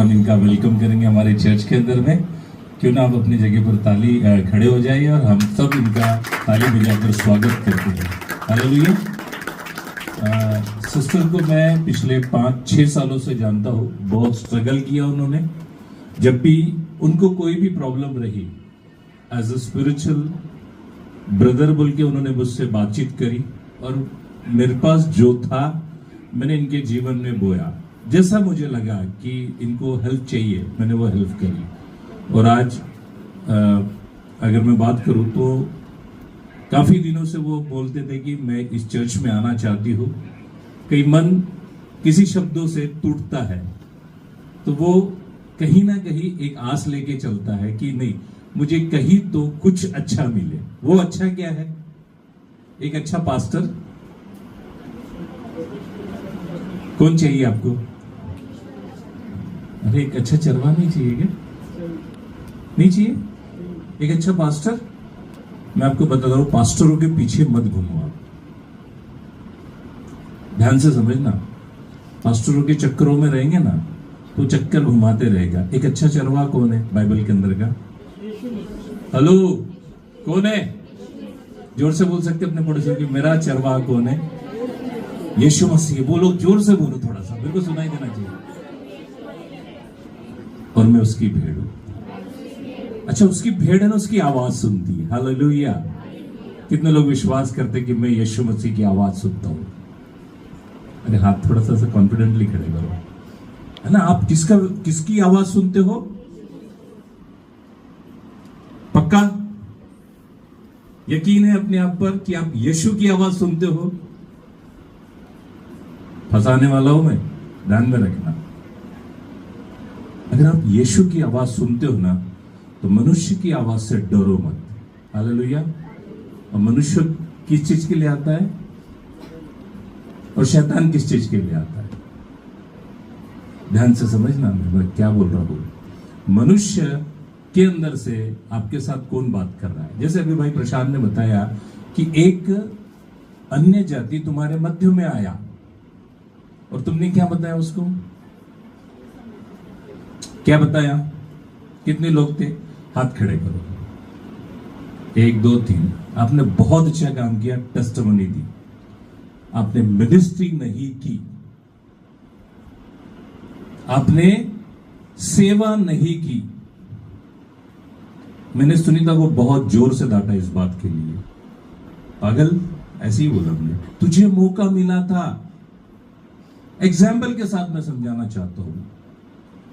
हम इनका वेलकम करेंगे हमारे चर्च के अंदर में। क्यों ना आप अपनी जगह पर ताली खड़े हो जाइए और हम सब इनका ताली बजाकर स्वागत करते हैं। हालेलुया। सिस्टर को मैं पिछले 5-6 सालों से जानता हूँ। बहुत स्ट्रगल किया उन्होंने। जब भी उनको कोई भी प्रॉब्लम रही, एज अ स्पिरिचुअल ब्रदर बोल के उन्होंने मुझसे बातचीत करी और मेरे पास जो था मैंने इनके जीवन में बोया। जैसा मुझे लगा कि इनको हेल्प चाहिए, मैंने वो हेल्प करी। और आज अगर मैं बात करूं तो काफी दिनों से वो बोलते थे कि मैं इस चर्च में आना चाहती हूँ। कई मन किसी शब्दों से टूटता है तो वो कहीं ना कहीं एक आस लेके चलता है कि नहीं, मुझे कहीं तो कुछ अच्छा मिले। वो अच्छा क्या है? एक अच्छा पास्टर। कौन चाहिए आपको? अरे एक अच्छा चरवा नहीं चाहिए क्या? नहीं चाहिए? एक अच्छा पास्टर। मैं आपको बता रहा हूं, पास्टरों के पीछे मत घूमो आप। ध्यान से समझना, पास्टरों के चक्करों में रहेंगे ना तो चक्कर घुमाते रहेगा। एक अच्छा चरवा कौन है बाइबल के अंदर का? हेलो, कौन है? जोर से बोल सकते अपने पड़ोसी की, मेरा चरवा कौन है? यीशु मसीह। बोलो, जोर से बोलो, थोड़ा सा मेरे को सुनाई देना चाहिए। और मैं उसकी भेड़ हूं। अच्छा, उसकी भेड़ है ना, उसकी आवाज सुनती है। हालेलुया। कितने लोग विश्वास करते कि मैं यीशु मसीह की आवाज सुनता हूं? अरे हाथ थोड़ा सा कॉन्फिडेंटली खड़े करो, है ना। आप किसकी आवाज सुनते हो? पक्का यकीन है अपने आप पर कि आप यीशु की आवाज सुनते हो? फंसाने वाला हूं मैं, ध्यान में रखना। अगर आप यीशु की आवाज सुनते हो ना तो मनुष्य की आवाज से डरो मत। हालेलुया। और मनुष्य किस चीज के लिए आता है और शैतान किस चीज के लिए आता है? ध्यान से समझना मैं क्या बोल रहा हूं। मनुष्य के अंदर से आपके साथ कौन बात कर रहा है? जैसे अभी भाई प्रशांत ने बताया कि एक अन्य जाति तुम्हारे मध्य में आया और तुमने क्या बताया उसको? क्या बताया? कितने लोग थे? हाथ खड़े करो। 1 2 3। आपने बहुत अच्छा काम किया, टेस्टिमनी दी। आपने मिनिस्ट्री नहीं की, आपने सेवा नहीं की। मैंने सुनीता को बहुत जोर से डांटा इस बात के लिए। पागल, ऐसे ही बोला हमने। तुझे मौका मिला था। एग्जाम्पल के साथ मैं समझाना चाहता हूं।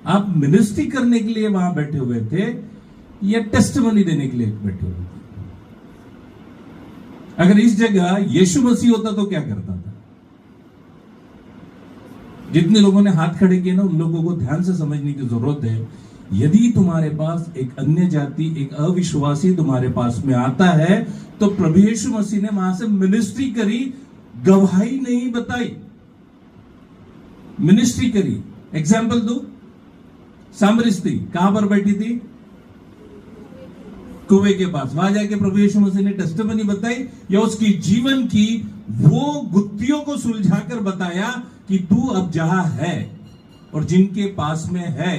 आप मिनिस्ट्री करने के लिए वहां बैठे हुए थे या टेस्टिमनी देने के लिए बैठे हुए थे? अगर इस जगह यीशु मसीह होता तो क्या करता था? जितने लोगों ने हाथ खड़े किए ना, उन लोगों को ध्यान से समझने की जरूरत है। यदि तुम्हारे पास एक अन्य जाति, एक अविश्वासी तुम्हारे पास में आता है तो प्रभु यीशु मसीह ने वहां से मिनिस्ट्री करी, गवाही नहीं बताई, मिनिस्ट्री करी। एग्जाम्पल दो, सामरी स्त्री कहां पर बैठी थी? कुएं के पास। वहां जाके प्रभु यीशु मसीह ने टेस्टिमनी बताई या उसकी जीवन की वो गुत्थियों को सुलझाकर बताया कि तू अब जहां है और जिनके पास में है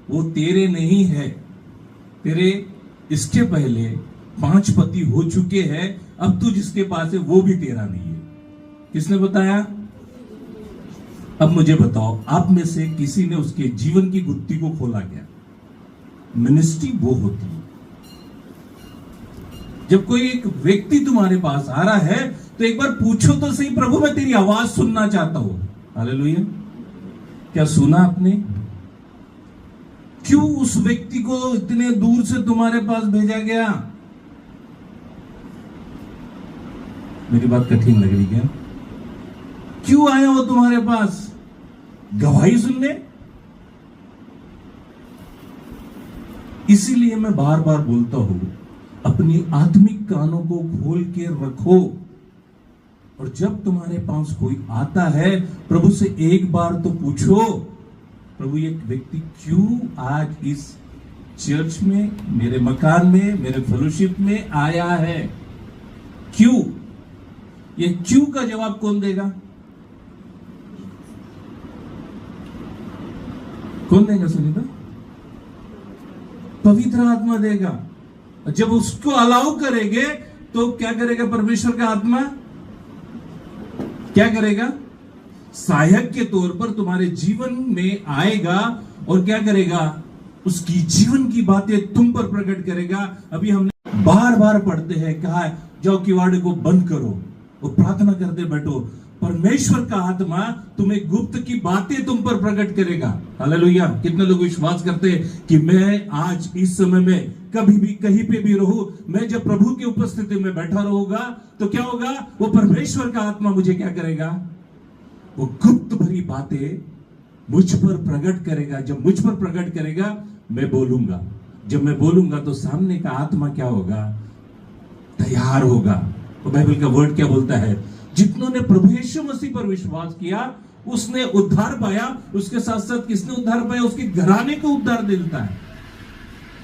वो तेरे नहीं है। तेरे इसके पहले 5 पति हो चुके हैं, अब तू जिसके पास है वो भी तेरा नहीं है। किसने बताया? अब मुझे बताओ, आप में से किसी ने उसके जीवन की गुत्थी को खोला क्या? मिनिस्ट्री वो होती है जब कोई एक व्यक्ति तुम्हारे पास आ रहा है तो एक बार पूछो तो सही, प्रभु मैं तेरी आवाज सुनना चाहता हूं। हालेलुया। क्या सुना आपने? क्यों उस व्यक्ति को इतने दूर से तुम्हारे पास भेजा गया? मेरी बात कठिन लग रही क्या? क्यों आया वो तुम्हारे पास? गवाही सुनने? इसीलिए मैं बार बार बोलता हूं, अपनी आत्मिक कानों को खोल के रखो। और जब तुम्हारे पास कोई आता है, प्रभु से एक बार तो पूछो, प्रभु ये व्यक्ति क्यों आज इस चर्च में, मेरे मकान में, मेरे फेलोशिप में आया है? क्यों? ये क्यों का जवाब कौन देगा? कौन देगा सुनीता? पवित्र आत्मा देगा। जब उसको अलाउ करेंगे तो क्या करेगा परमेश्वर का आत्मा? क्या करेगा? सहायक के तौर पर तुम्हारे जीवन में आएगा और क्या करेगा? उसकी जीवन की बातें तुम पर प्रकट करेगा। अभी हमने बार बार पढ़ते हैं, कहा जाओ किवाड़ को बंद करो और प्रार्थना करते बैठो, परमेश्वर का आत्मा तुम्हें गुप्त की बातें तुम पर प्रकट करेगा। हालेलुया। कितने लोग विश्वास करते हैं कि मैं आज इस समय में कभी भी कहीं पे भी रहूं, मैं जब प्रभु की उपस्थिति में बैठा रहूंगा तो क्या होगा? वो परमेश्वर का आत्मा मुझे क्या करेगा? वो गुप्त भरी बातें मुझ पर प्रकट करेगा। जब मुझ पर प्रकट करेगा मैं बोलूंगा। जब मैं बोलूंगा तो सामने का आत्मा क्या होगा? तैयार होगा। तो बाइबल का वर्ड क्या बोलता है? जितनों ने प्रभु यीशु मसीह पर विश्वास किया उसने उद्धार पाया। उसके साथ साथ किसने उद्धार पाया? उसके घराने को उद्धार देता है।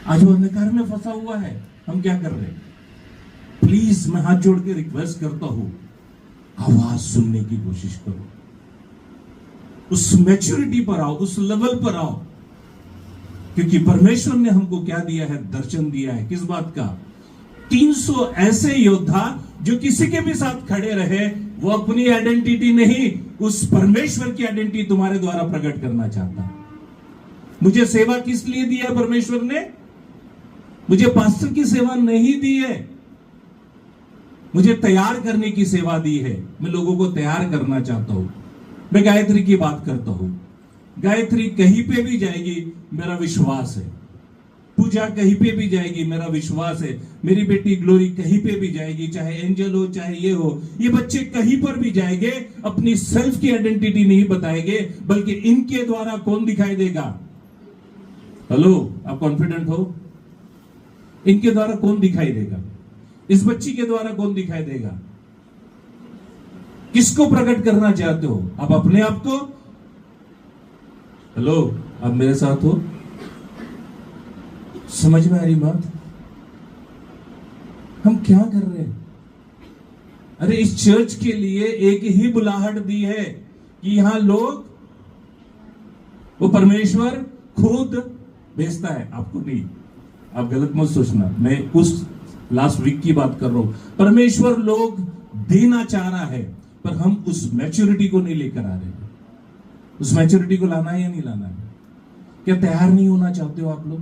आज वो अंधकार में फंसा हुआ है, हम क्या कर रहे हैं? प्लीज मैं हाथ जोड़ के रिक्वेस्ट करता हूं, आवाज सुनने की कोशिश करो, उस मैच्योरिटी पर आओ, उस लेवल पर आओ, क्योंकि परमेश्वर ने हमको क्या दिया है? दर्शन दिया है। किस बात का? 300 ऐसे योद्धा जो किसी के भी साथ खड़े रहे, वो अपनी आइडेंटिटी नहीं, उस परमेश्वर की आइडेंटिटी तुम्हारे द्वारा प्रकट करना चाहता है। मुझे सेवा किस लिए दिया है परमेश्वर ने? मुझे पास्टर की सेवा नहीं दी है, मुझे तैयार करने की सेवा दी है। मैं लोगों को तैयार करना चाहता हूं। मैं गायत्री की बात करता हूं। गायत्री कहीं पे भी जाएगी, मेरा विश्वास है। पूजा कहीं पे भी जाएगी, मेरा विश्वास है। मेरी बेटी ग्लोरी कहीं पे भी जाएगी, चाहे एंजल हो चाहे ये हो, ये बच्चे कहीं पर भी जाएंगे, अपनी सेल्फ की आइडेंटिटी नहीं बताएंगे, बल्कि इनके द्वारा कौन दिखाई देगा? हेलो, आप कॉन्फिडेंट हो? इनके द्वारा कौन दिखाई देगा? इस बच्ची के द्वारा कौन दिखाई देगा? किसको प्रकट करना चाहते हो? आप अपने आप को? हेलो, आप मेरे साथ हो? समझ में आ रही बात? हम क्या कर रहे हैं? अरे इस चर्च के लिए एक ही बुलाहट दी है कि यहां लोग, वो परमेश्वर खुद भेजता है, आपको नहीं। आप गलत मत सोचना, मैं उस लास्ट वीक की बात कर रहा हूं। परमेश्वर लोग देना चाह रहा है, पर हम उस मैच्योरिटी को नहीं लेकर आ रहे। उस मैच्योरिटी को लाना है या नहीं लाना है? क्या तैयार नहीं होना चाहते हो आप लोग?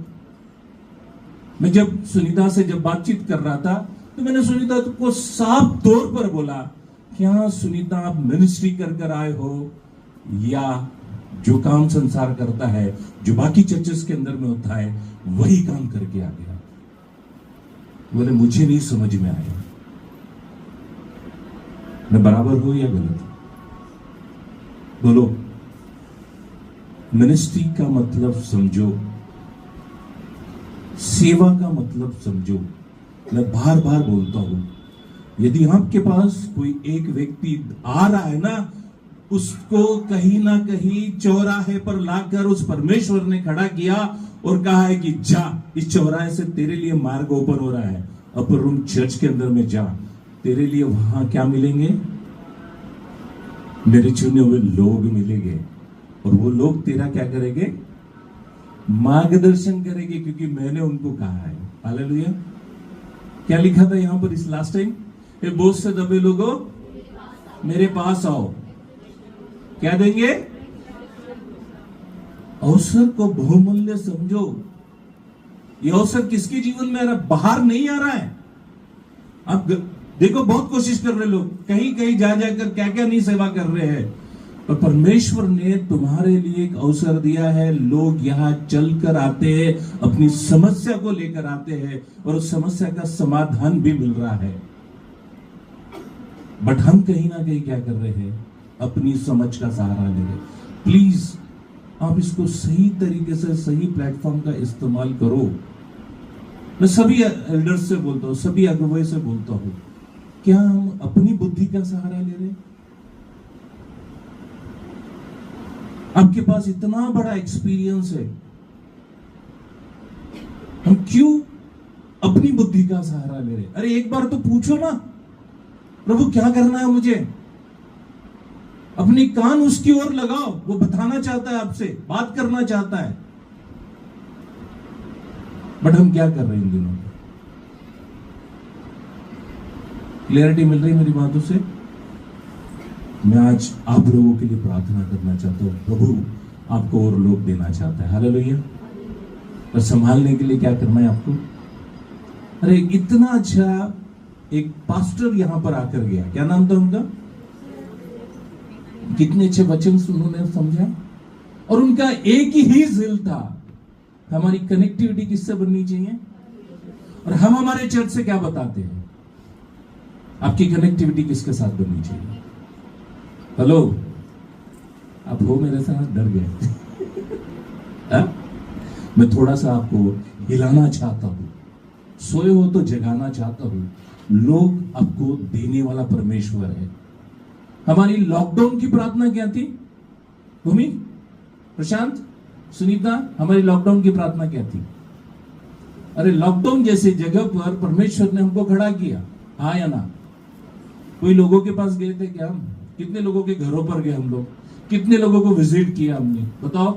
मैं जब सुनीता से जब बातचीत कर रहा था तो मैंने सुनीता को साफ तौर पर बोला, क्या सुनीता आप मिनिस्ट्री कर कर आए हो या जो काम संसार करता है, जो बाकी चर्चेस के अंदर में होता है, वही काम करके आ गया? बोले मुझे नहीं समझ में आया। मैं बराबर हूं या गलत? बोलो। मिनिस्ट्री का मतलब समझो, सेवा का मतलब समझो। मैं बार बार बोलता हूं, यदि आपके पास कोई एक व्यक्ति आ रहा है ना, उसको कहीं ना कहीं चौराहे पर लाकर उस परमेश्वर ने खड़ा किया और कहा है कि जा, इस चौराहे से तेरे लिए मार्ग ओपन हो रहा है, अपर रूम चर्च के अंदर में जा, तेरे लिए वहां क्या मिलेंगे? मेरे चुने हुए लोग मिलेंगे, और वो लोग तेरा क्या करेंगे? मार्गदर्शन करेंगे, क्योंकि मैंने उनको कहा है। हालेलुया। क्या लिखा था यहां पर इस लास्ट टाइम? ये बोझ से दबे लोगों मेरे पास आओ, क्या देंगे? अवसर को बहुमूल्य समझो। ये अवसर किसके जीवन में आ रहा है? बाहर नहीं आ रहा है। आप देखो, बहुत कोशिश कर रहे लोग, कहीं कहीं जा जाकर क्या क्या नहीं सेवा कर रहे हैं, और परमेश्वर ने तुम्हारे लिए एक अवसर दिया है। लोग यहां चलकर आते हैं, अपनी समस्या को लेकर आते हैं, और उस समस्या का समाधान भी मिल रहा है। बट हम कहीं ना कहीं क्या कर रहे हैं? अपनी समझ का सहारा ले रहे। प्लीज आप इसको सही तरीके से, सही प्लेटफॉर्म का इस्तेमाल करो। मैं सभी एल्डर्स से बोलता हूं, सभी अगुवाई से बोलता हूं, क्या हम अपनी बुद्धि का सहारा ले रहे? आपके पास इतना बड़ा एक्सपीरियंस है, हम क्यों अपनी बुद्धि का सहारा ले रहे? अरे एक बार तो पूछो ना, प्रभु क्या करना है मुझे? अपने कान उसकी ओर लगाओ, वो बताना चाहता है आपसे, बात करना चाहता है। बट हम क्या कर रहे हैं इन दिनों? क्लियरिटी मिल रही मेरी बातों से? मैं आज आप लोगों के लिए प्रार्थना करना चाहता हूं। प्रभु आपको और लोग देना चाहता है। हालेलुया। और संभालने के लिए क्या करना है आपको? अरे इतना अच्छा एक पास्टर यहां पर आकर गया, क्या नाम था उनका? कितने अच्छे वचन उन्होंने समझा, और उनका एक ही जिल था, हमारी कनेक्टिविटी किससे बननी चाहिए। और हम हमारे चर्च से क्या बताते हैं? आपकी कनेक्टिविटी किसके साथ बननी चाहिए? हेलो, आप हो मेरे साथ? डर गए? मैं थोड़ा सा आपको हिलाना चाहता हूं, सोए हो तो जगाना चाहता हूं। लोग आपको देने वाला परमेश्वर है। हमारी लॉकडाउन की प्रार्थना क्या थी? भूमि, प्रशांत, सुनीता, हमारी लॉकडाउन की प्रार्थना क्या थी? अरे लॉकडाउन जैसे जगह पर परमेश्वर ने हमको खड़ा किया, हाँ या ना? कोई लोगों के पास गए थे क्या हम? कितने लोगों के घरों पर गए हम लोग? कितने लोगों को विजिट किया हमने? बताओ,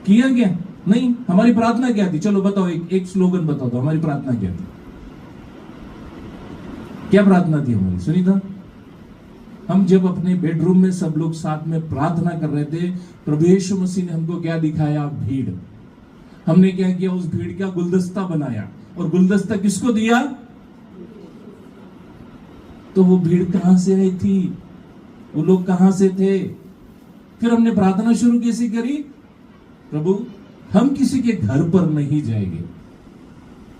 किया क्या? नहीं। हमारी प्रार्थना क्या थी? चलो बताओ, एक स्लोगन बता दो, हमारी प्रार्थना क्या थी? क्या प्रार्थना थी हमारी? सुनीता, हम जब अपने बेडरूम में सब लोग साथ में प्रार्थना कर रहे थे, प्रभु यीशु मसीह ने हमको क्या दिखाया? भीड़। हमने क्या किया? उस भीड़ का गुलदस्ता बनाया, और गुलदस्ता किसको दिया? तो वो भीड़ कहां से आई थी? वो लोग कहां से थे? फिर हमने प्रार्थना शुरू कैसे करी? प्रभु हम किसी के घर पर नहीं जाएंगे,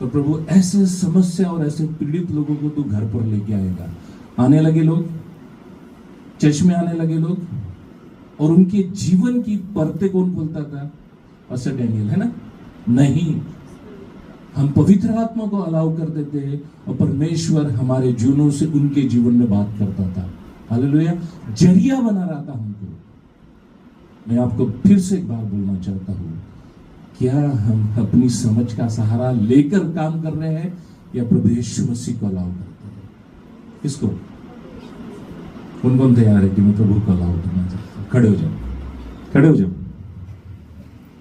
तो प्रभु ऐसे समस्या और ऐसे पीड़ित लोगों को तू घर पर लेके आएगा। आने लगे लोग, चर्च में आने लगे लोग, और उनके जीवन की परतें कौन खोलता था? पास्टर डैनियल, है ना? नहीं, हम पवित्र आत्मा को अलाउ कर देते हैं, और परमेश्वर हमारे जीवनों से उनके जीवन में बात करता था। हालेलुया। जरिया बना रहा था हमको। मैं आपको फिर से एक बार बोलना चाहता हूं, क्या हम अपनी समझ का सहारा लेकर काम कर रहे हैं, या प्रभु यीशु मसीह को अलाउ करते हैं? किसको? कौन कौन तैयार है कि मैं प्रभु को अलाउ करना चाहता हूं? खड़े हो जाओ, खड़े हो जाओ।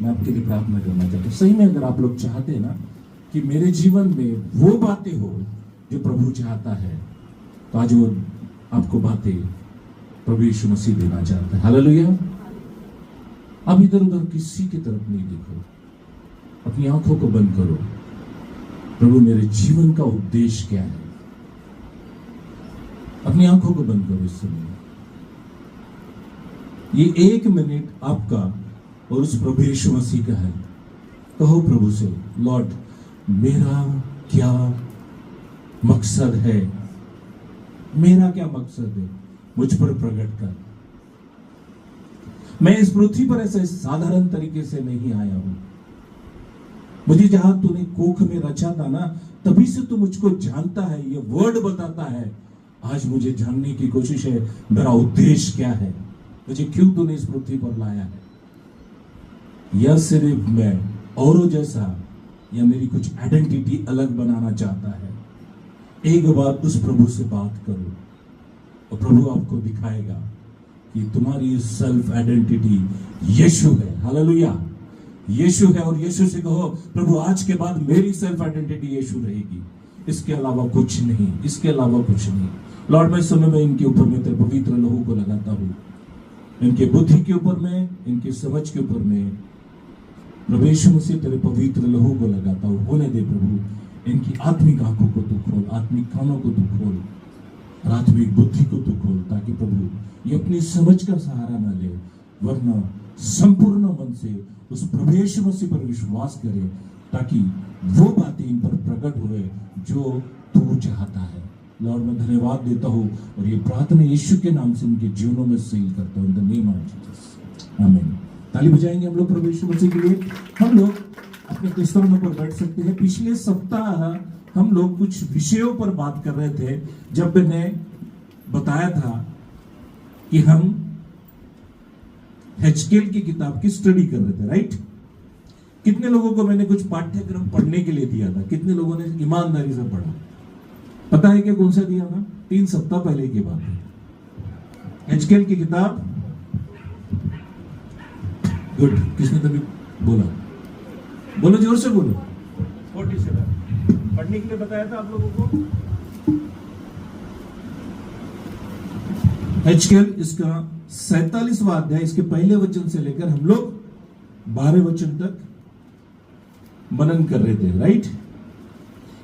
मैं आपके लिए प्रार्थना करना चाहता हूं। सही में अगर आप लोग चाहते हैं ना कि मेरे जीवन में वो बातें हो जो प्रभु चाहता है, तो आज वो आपको बातें प्रभु यीशु मसीह देना चाहता है। हालेलुया। अब इधर उधर किसी की तरफ नहीं देखो, अपनी आंखों को बंद करो। प्रभु मेरे जीवन का उद्देश्य क्या है? अपनी आंखों को बंद करो इस समय। ये 1 मिनट आपका और उस प्रभु यीशु मसीह का है। कहो प्रभु से, लॉर्ड मेरा क्या मकसद है? मेरा क्या मकसद है? मुझ पर प्रकट कर। मैं इस पृथ्वी पर ऐसे साधारण तरीके से नहीं आया हूं। मुझे जहां तूने कोख में रचा था ना, तभी से तू मुझको जानता है, ये वर्ड बताता है। आज मुझे जानने की कोशिश है, मेरा उद्देश्य क्या है, मुझे क्यों तूने इस पृथ्वी पर लाया है। यह सिर्फ मैं औरों जैसा या मेरी कुछ आइडेंटिटी अलग बनाना चाहता है। एक बार उस प्रभु से बात करो, और प्रभु आपको दिखाएगा कि तुम्हारी सेल्फ आइडेंटिटी यीशु है। हालेलुया। यीशु है, और यीशु से कहो, प्रभु आज के बाद मेरी सेल्फ आइडेंटिटी यीशु रहेगी, इसके अलावा कुछ नहीं, इसके अलावा कुछ नहीं। लॉर्ड मैं समय में इनके ऊपर में तेरे पवित्र लहू को लगाता हूं, इनके बुद्धि के ऊपर में, इनकी समझ के ऊपर में प्रभु यीशु मसीह तेरे पवित्र लहू को लगाता हूं। होने दे प्रभु, इनकी आत्मिक आंखों को तू खोल, आत्मिक कानों को तू खोल, और आत्मिक बुद्धि को तू खोल, ताकि प्रभु ये अपनी समझ का सहारा ना ले, वरना संपूर्ण मन से उस प्रभु यीशु मसीह पर विश्वास करे, ताकि वो बातें इन पर प्रकट हुए जो तू चाहता है। लॉर्ड मैं धन्यवाद देता हूँ, और ये प्रार्थना यीशु के नाम से उनके जीवनों में सील करता हूँ, in the name of Jesus, आमीन। ताली बजाएंगे हम लोग प्रभु यीशु मसीह के लिए। हम लोग अपने किस्तानों पर बैठ सकते हैं। पिछले सप्ताह हम लोग कुछ विषयों पर बात कर रहे थे, जब मैंने बताया था कि हम हेजकेल की किताब की स्टडी कर रहे थे, राइट? कितने लोगों को मैंने कुछ पाठ्यक्रम पढ़ने के लिए दिया था? कितने लोगों ने ईमानदारी से पढ़ा? पता है कि कौन सा दिया था? 3 सप्ताह पहले की बात है। एचकेल की किताब, गुड, किसने तभी बोला, बोलो जोर से बोलो। 47 पढ़ने के लिए बताया था आप लोगों को। एचकेल इसका 47वां अध्याय, इसके पहले वचन से लेकर हम लोग 12 वचन तक मनन कर रहे थे, राइट।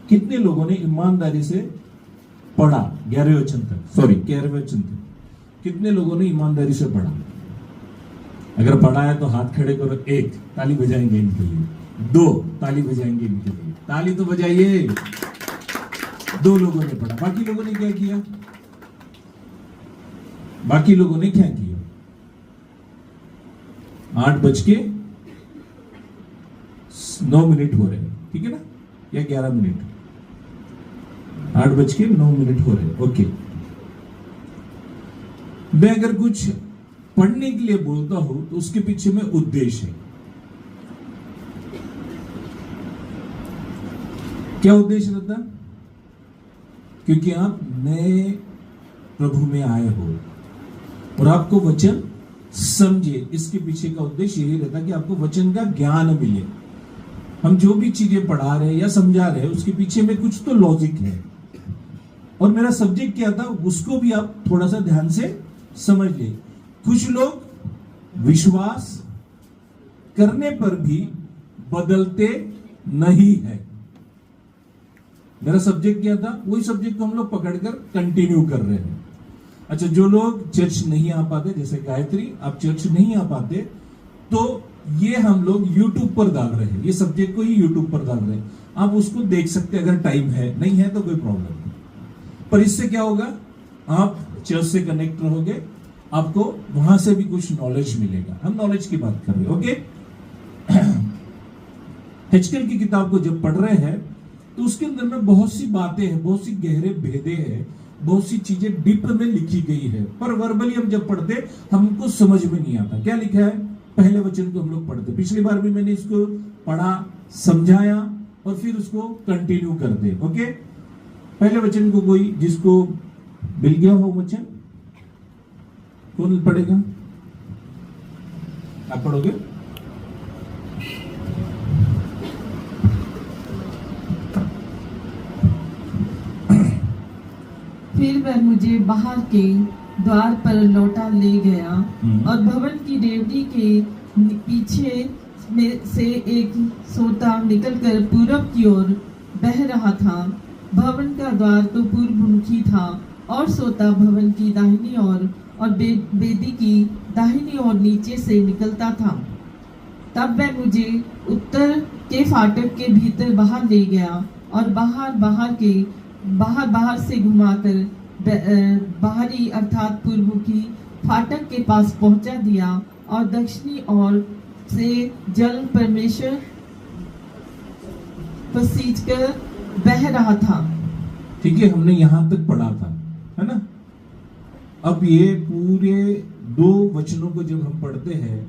कितने लोगों ने ईमानदारी से पढ़ा 11वें वचन तक, सॉरी 11वें वचन तक, कितने लोगों ने ईमानदारी से पढ़ा? अगर पढ़ा है तो हाथ खड़े करो, 1 ताली बजाएंगे इनके लिए, 2 ताली बजाएंगे इनके लिए, ताली तो बजाइए। 2 लोगों ने पढ़ा, बाकी लोगों ने क्या किया? बाकी लोगों ने क्या किया? 8:09 हो रहे हैं, ठीक है ना, या 11 मिनट, 8:09 हो रहे हैं, ओके। मैं अगर कुछ पढ़ने के लिए बोलता हूं तो उसके पीछे में उद्देश्य है। क्या उद्देश्य रहता? क्योंकि आप नए प्रभु में आए हो और आपको वचन समझे, इसके पीछे का उद्देश्य यही रहता कि आपको वचन का ज्ञान मिले। हम जो भी चीजें पढ़ा रहे हैं या समझा रहे हैं उसके पीछे में कुछ तो लॉजिक है, और मेरा सब्जेक्ट क्या था उसको भी आप थोड़ा सा ध्यान से समझ ले। कुछ लोग विश्वास करने पर भी बदलते नहीं है। मेरा सब्जेक्ट क्या था, वही सब्जेक्ट को हम लोग पकड़कर कंटिन्यू कर रहे हैं। अच्छा, जो लोग चर्च नहीं आ पाते, जैसे गायत्री, आप चर्च नहीं आ पाते, तो ये हम लोग YouTube पर डाल रहे हैं, ये सब्जेक्ट को ही YouTube पर डाल रहे हैं। आप उसको देख सकते हैं अगर टाइम है, नहीं है तो कोई प्रॉब्लम नहीं। पर इससे क्या होगा, आप चर्च से कनेक्ट रहोगे, आपको वहां से भी कुछ नॉलेज मिलेगा। हम नॉलेज की बात कर रहे हैं, ओके। एचकेल की किताब को जब पढ़ रहे हैं तो उसके अंदर में बहुत सी बातें हैं, बहुत सी गहरे भेदे हैं, बहुत सी चीजें डीप में लिखी गई है, पर वर्बली हम जब पढ़ते हमको समझ में नहीं आता क्या लिखा है। पहले वचन को हम लोग पढ़ते, पिछली बार भी मैंने इसको पढ़ा, समझाया और फिर उसको कंटिन्यू करते, ओके। पहले वचन को कोई जिसको मिल गया हो वचन, कौन पढ़ेगा? आप पढ़ोगे? फिर वह मुझे बाहर के द्वार पर लौटा ले गया और भवन की डेवढ़ी के पीछे में से एक सोता निकलकर पूरब की ओर बह रहा था। भवन का द्वार तो पूर्वमुखी था और सोता भवन की दाहिनी ओर और वेदी की दाहिनी ओर नीचे से निकलता था। तब वह मुझे उत्तर के फाटक के भीतर बाहर ले गया और बाहर से घुमाकर बाहरी अर्थात पूर्वमुखी फाटक के पास पहुंचा दिया और दक्षिणी ओर से जल परमेश्वर पसीज कर बह रहा था। ठीक है, हमने यहां तक पढ़ा था, है ना। अब ये पूरे 2 वचनों को जब हम पढ़ते हैं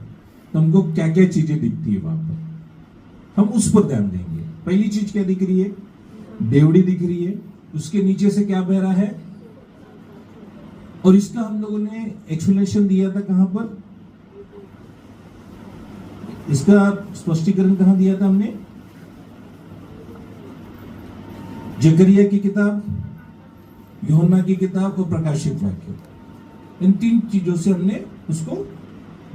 तो हमको क्या क्या चीजें दिखती है वहां पर, हम उस पर ध्यान देंगे। पहली चीज क्या दिख रही है? डेवड़ी दिख रही है, उसके नीचे से क्या बह रहा है, और इसका हम लोगों ने एक्सप्लेनेशन दिया था कहां पर, इसका स्पष्टीकरण कहां दिया था हमने? जकरिया की किताब, यूहन्ना की किताब और प्रकाशित वाक्य, इन 3 चीजों से हमने उसको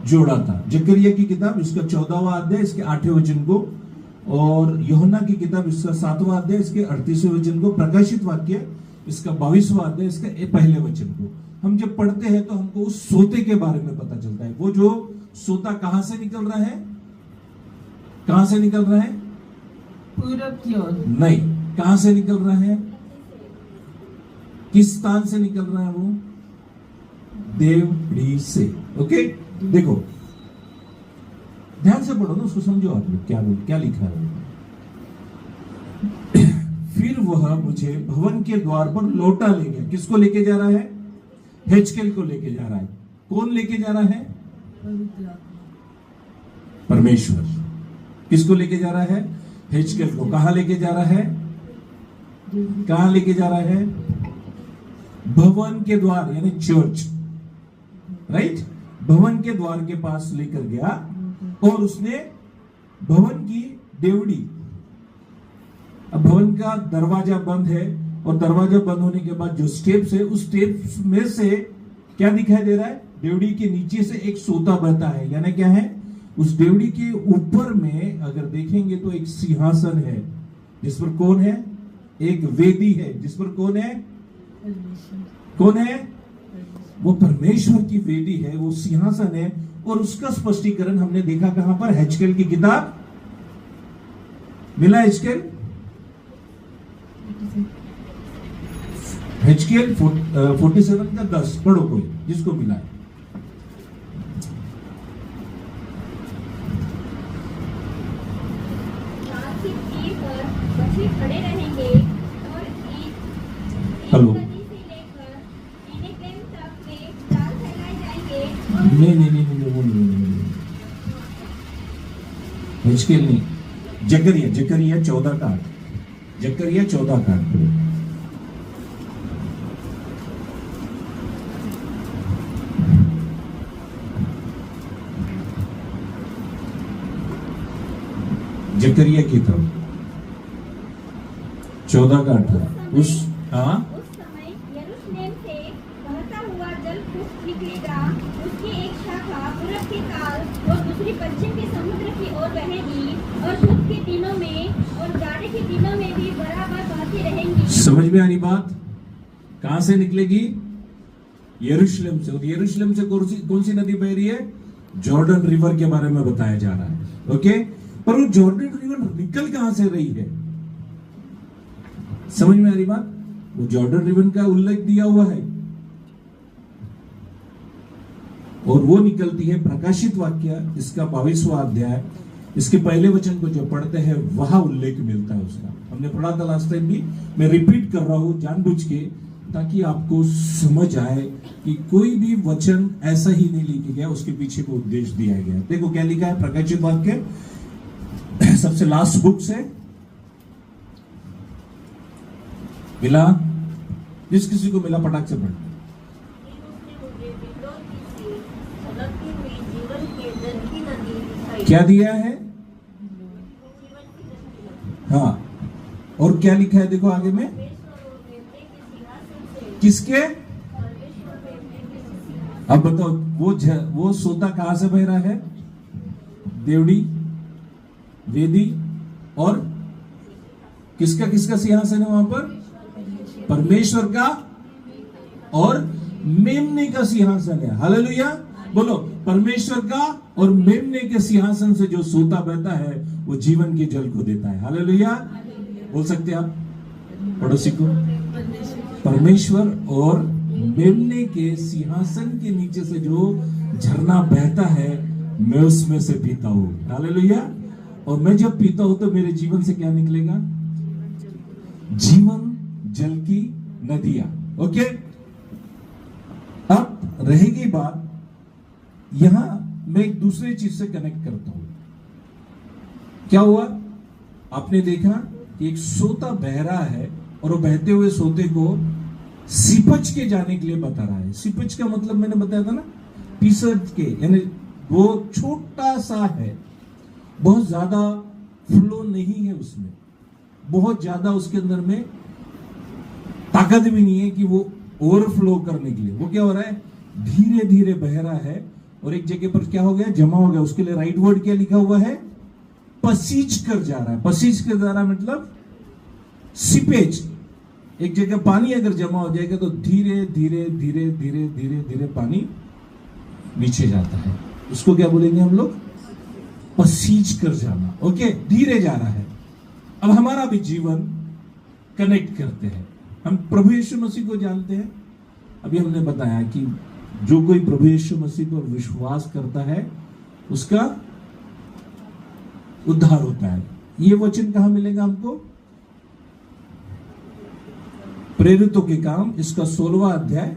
जोड़ा था। जकरिया की किताब इसका 14वां अध्याय इसके 8वें वचन को, और यूहन्ना की किताब इसका 7वां अध्याय इसके 38वें वचन को, प्रकाशित वाक्य इसका 22वां अध्याय इसका पहले वचन को। हम जब पढ़ते हैं तो हमको उस सोते के बारे में पता चलता है। वो जो सोता कहां से निकल रहा है, कहां से निकल रहा है? पूरब की ओर नहीं, कहां से निकल रहा है? किस स्थान से निकल रहा है? वो देवड़ी से, ओके। देखो ध्यान से पढ़ो ना, उसको समझो आप लोग क्या लिखा है। फिर वह मुझे भवन के द्वार पर लौटा ले गया। किसको लेके जा रहा है? एचकेल को लेके जा रहा है। कौन लेके जा रहा है? परमेश्वर। किसको लेके जा रहा है? एचकेल को। कहां लेके जा रहा है? कहां लेके जा रहा है? भवन के द्वार यानी चर्च, राइट, भवन के द्वार के पास लेकर गया और उसने भवन की डेवड़ी, अब भवन का दरवाजा बंद है और दरवाजा बंद होने के बाद जो स्टेप्स है उस स्टेप्स में से क्या दिखाई दे रहा है, डेवड़ी के नीचे से एक सोता बहता है, यानी क्या है, उस डेवड़ी के ऊपर में अगर देखेंगे तो एक सिंहासन है जिस पर कौन है, एक वेदी है जिस पर कौन है, कौन है, वो परमेश्वर की वेदी है, वो सिंहासन है। और उसका स्पष्टीकरण हमने देखा कहां पर, हेजकेल की किताब, मिला हेजकेल, हेजकेल 47 का 10 पढ़ो कोई जिसको मिला है। खड़े रहेंगे और हेलो, नहीं, वो नहीं, हेजकेल नहीं, जकरिया 14 का 8, जकरिया 14 का 8। जकरिया की तरफ 14 का 18 उस समय यरूशलेम से बहता हुआ जल कूप निकलेगा, उसकी एक शाखा पूरब के काल और दूसरी पश्चिम के समुद्र की ओर बहेगी और धूप के दिनों में और जाड़े के दिनों में भी बराबर बहती रहेंगी। समझ में आ रही बात, कहां से निकलेगी, यरूशलेम से। और यरूशलेम से कौन सी नदी बह रही है, जॉर्डन रिवर के बारे में बताया जा रहा है। ओके, पर वो जॉर्डन रिवर निकल कहां से रही है, समझ में आ रही बात, वो जॉर्डन रिवर का उल्लेख दिया हुआ है और वो निकलती है प्रकाशित वाक्य इसका 22वां अध्याय, इसके पहले वचन को जो पढ़ते हैं वहां उल्लेख मिलता है उसका। हमने पढ़ा था लास्ट टाइम भी, मैं रिपीट कर रहा हूं जानबूझ के ताकि आपको समझ आए कि कोई भी वचन ऐसा ही नहीं लिखा गया, उसके पीछे को उद्देश्य दिया गया। देखो क्या लिखा है, प्रकाशित वाक्य सबसे लास्ट बुक से मिला, जिस किसी को मिला पटाख से पढ़। क्या दिया है, हाँ, और क्या लिखा है देखो आगे में, किसके, अब बताओ वो सोता कहां से बह रहा है, देवड़ी, वेदी और किसका सिंहासन है वहां पर, परमेश्वर का और मेमने का सिंहासन है। हालेलुया, बोलो, परमेश्वर का और मेमने के सिंहासन से जो सोता बहता है वो जीवन के जल को देता है। हालेलुया, बोल सकते आप पड़ोसी को, परमेश्वर और मेमने के सिंहासन के नीचे से जो झरना बहता है मैं उसमें से पीता हूं। हालेलुया, और मैं जब पीता हूं तो मेरे जीवन से क्या निकलेगा, जीवन जल की नदियां। ओके, अब रहेगी बात, यहां मैं एक दूसरी चीज से कनेक्ट करता हूं। क्या हुआ, आपने देखा कि एक सोता बह रहा है और वो बहते हुए सोते को सिपच के जाने के लिए बता रहा है। सिपच का मतलब मैंने बताया था ना, पीसच के, यानी वो छोटा सा है, बहुत ज्यादा फ्लो नहीं है उसमें, बहुत ज्यादा उसके अंदर में ताकत भी नहीं है कि वो ओवरफ्लो करने के लिए। वो क्या हो रहा है, धीरे धीरे बह रहा है और एक जगह पर क्या हो गया, जमा हो गया। उसके लिए राइट वर्ड क्या लिखा हुआ है, पसीज कर जा रहा है। पसीज कर जा रहा है मतलब सीपेज। एक जगह पानी अगर जमा हो जाएगा तो धीरे धीरे धीरे धीरे धीरे धीरे पानी नीचे जाता है, उसको क्या बोलेंगे हम लोग, पसीज कर जाना। ओके, धीरे जा रहा है। अब हमारा भी जीवन कनेक्ट करते हैं, हम प्रभु यीशु मसीह को जानते हैं। अभी हमने बताया कि जो कोई प्रभु यीशु मसीह पर विश्वास करता है उसका उद्धार होता है। ये वचन कहां मिलेगा हमको, प्रेरितों के काम इसका 16वां अध्याय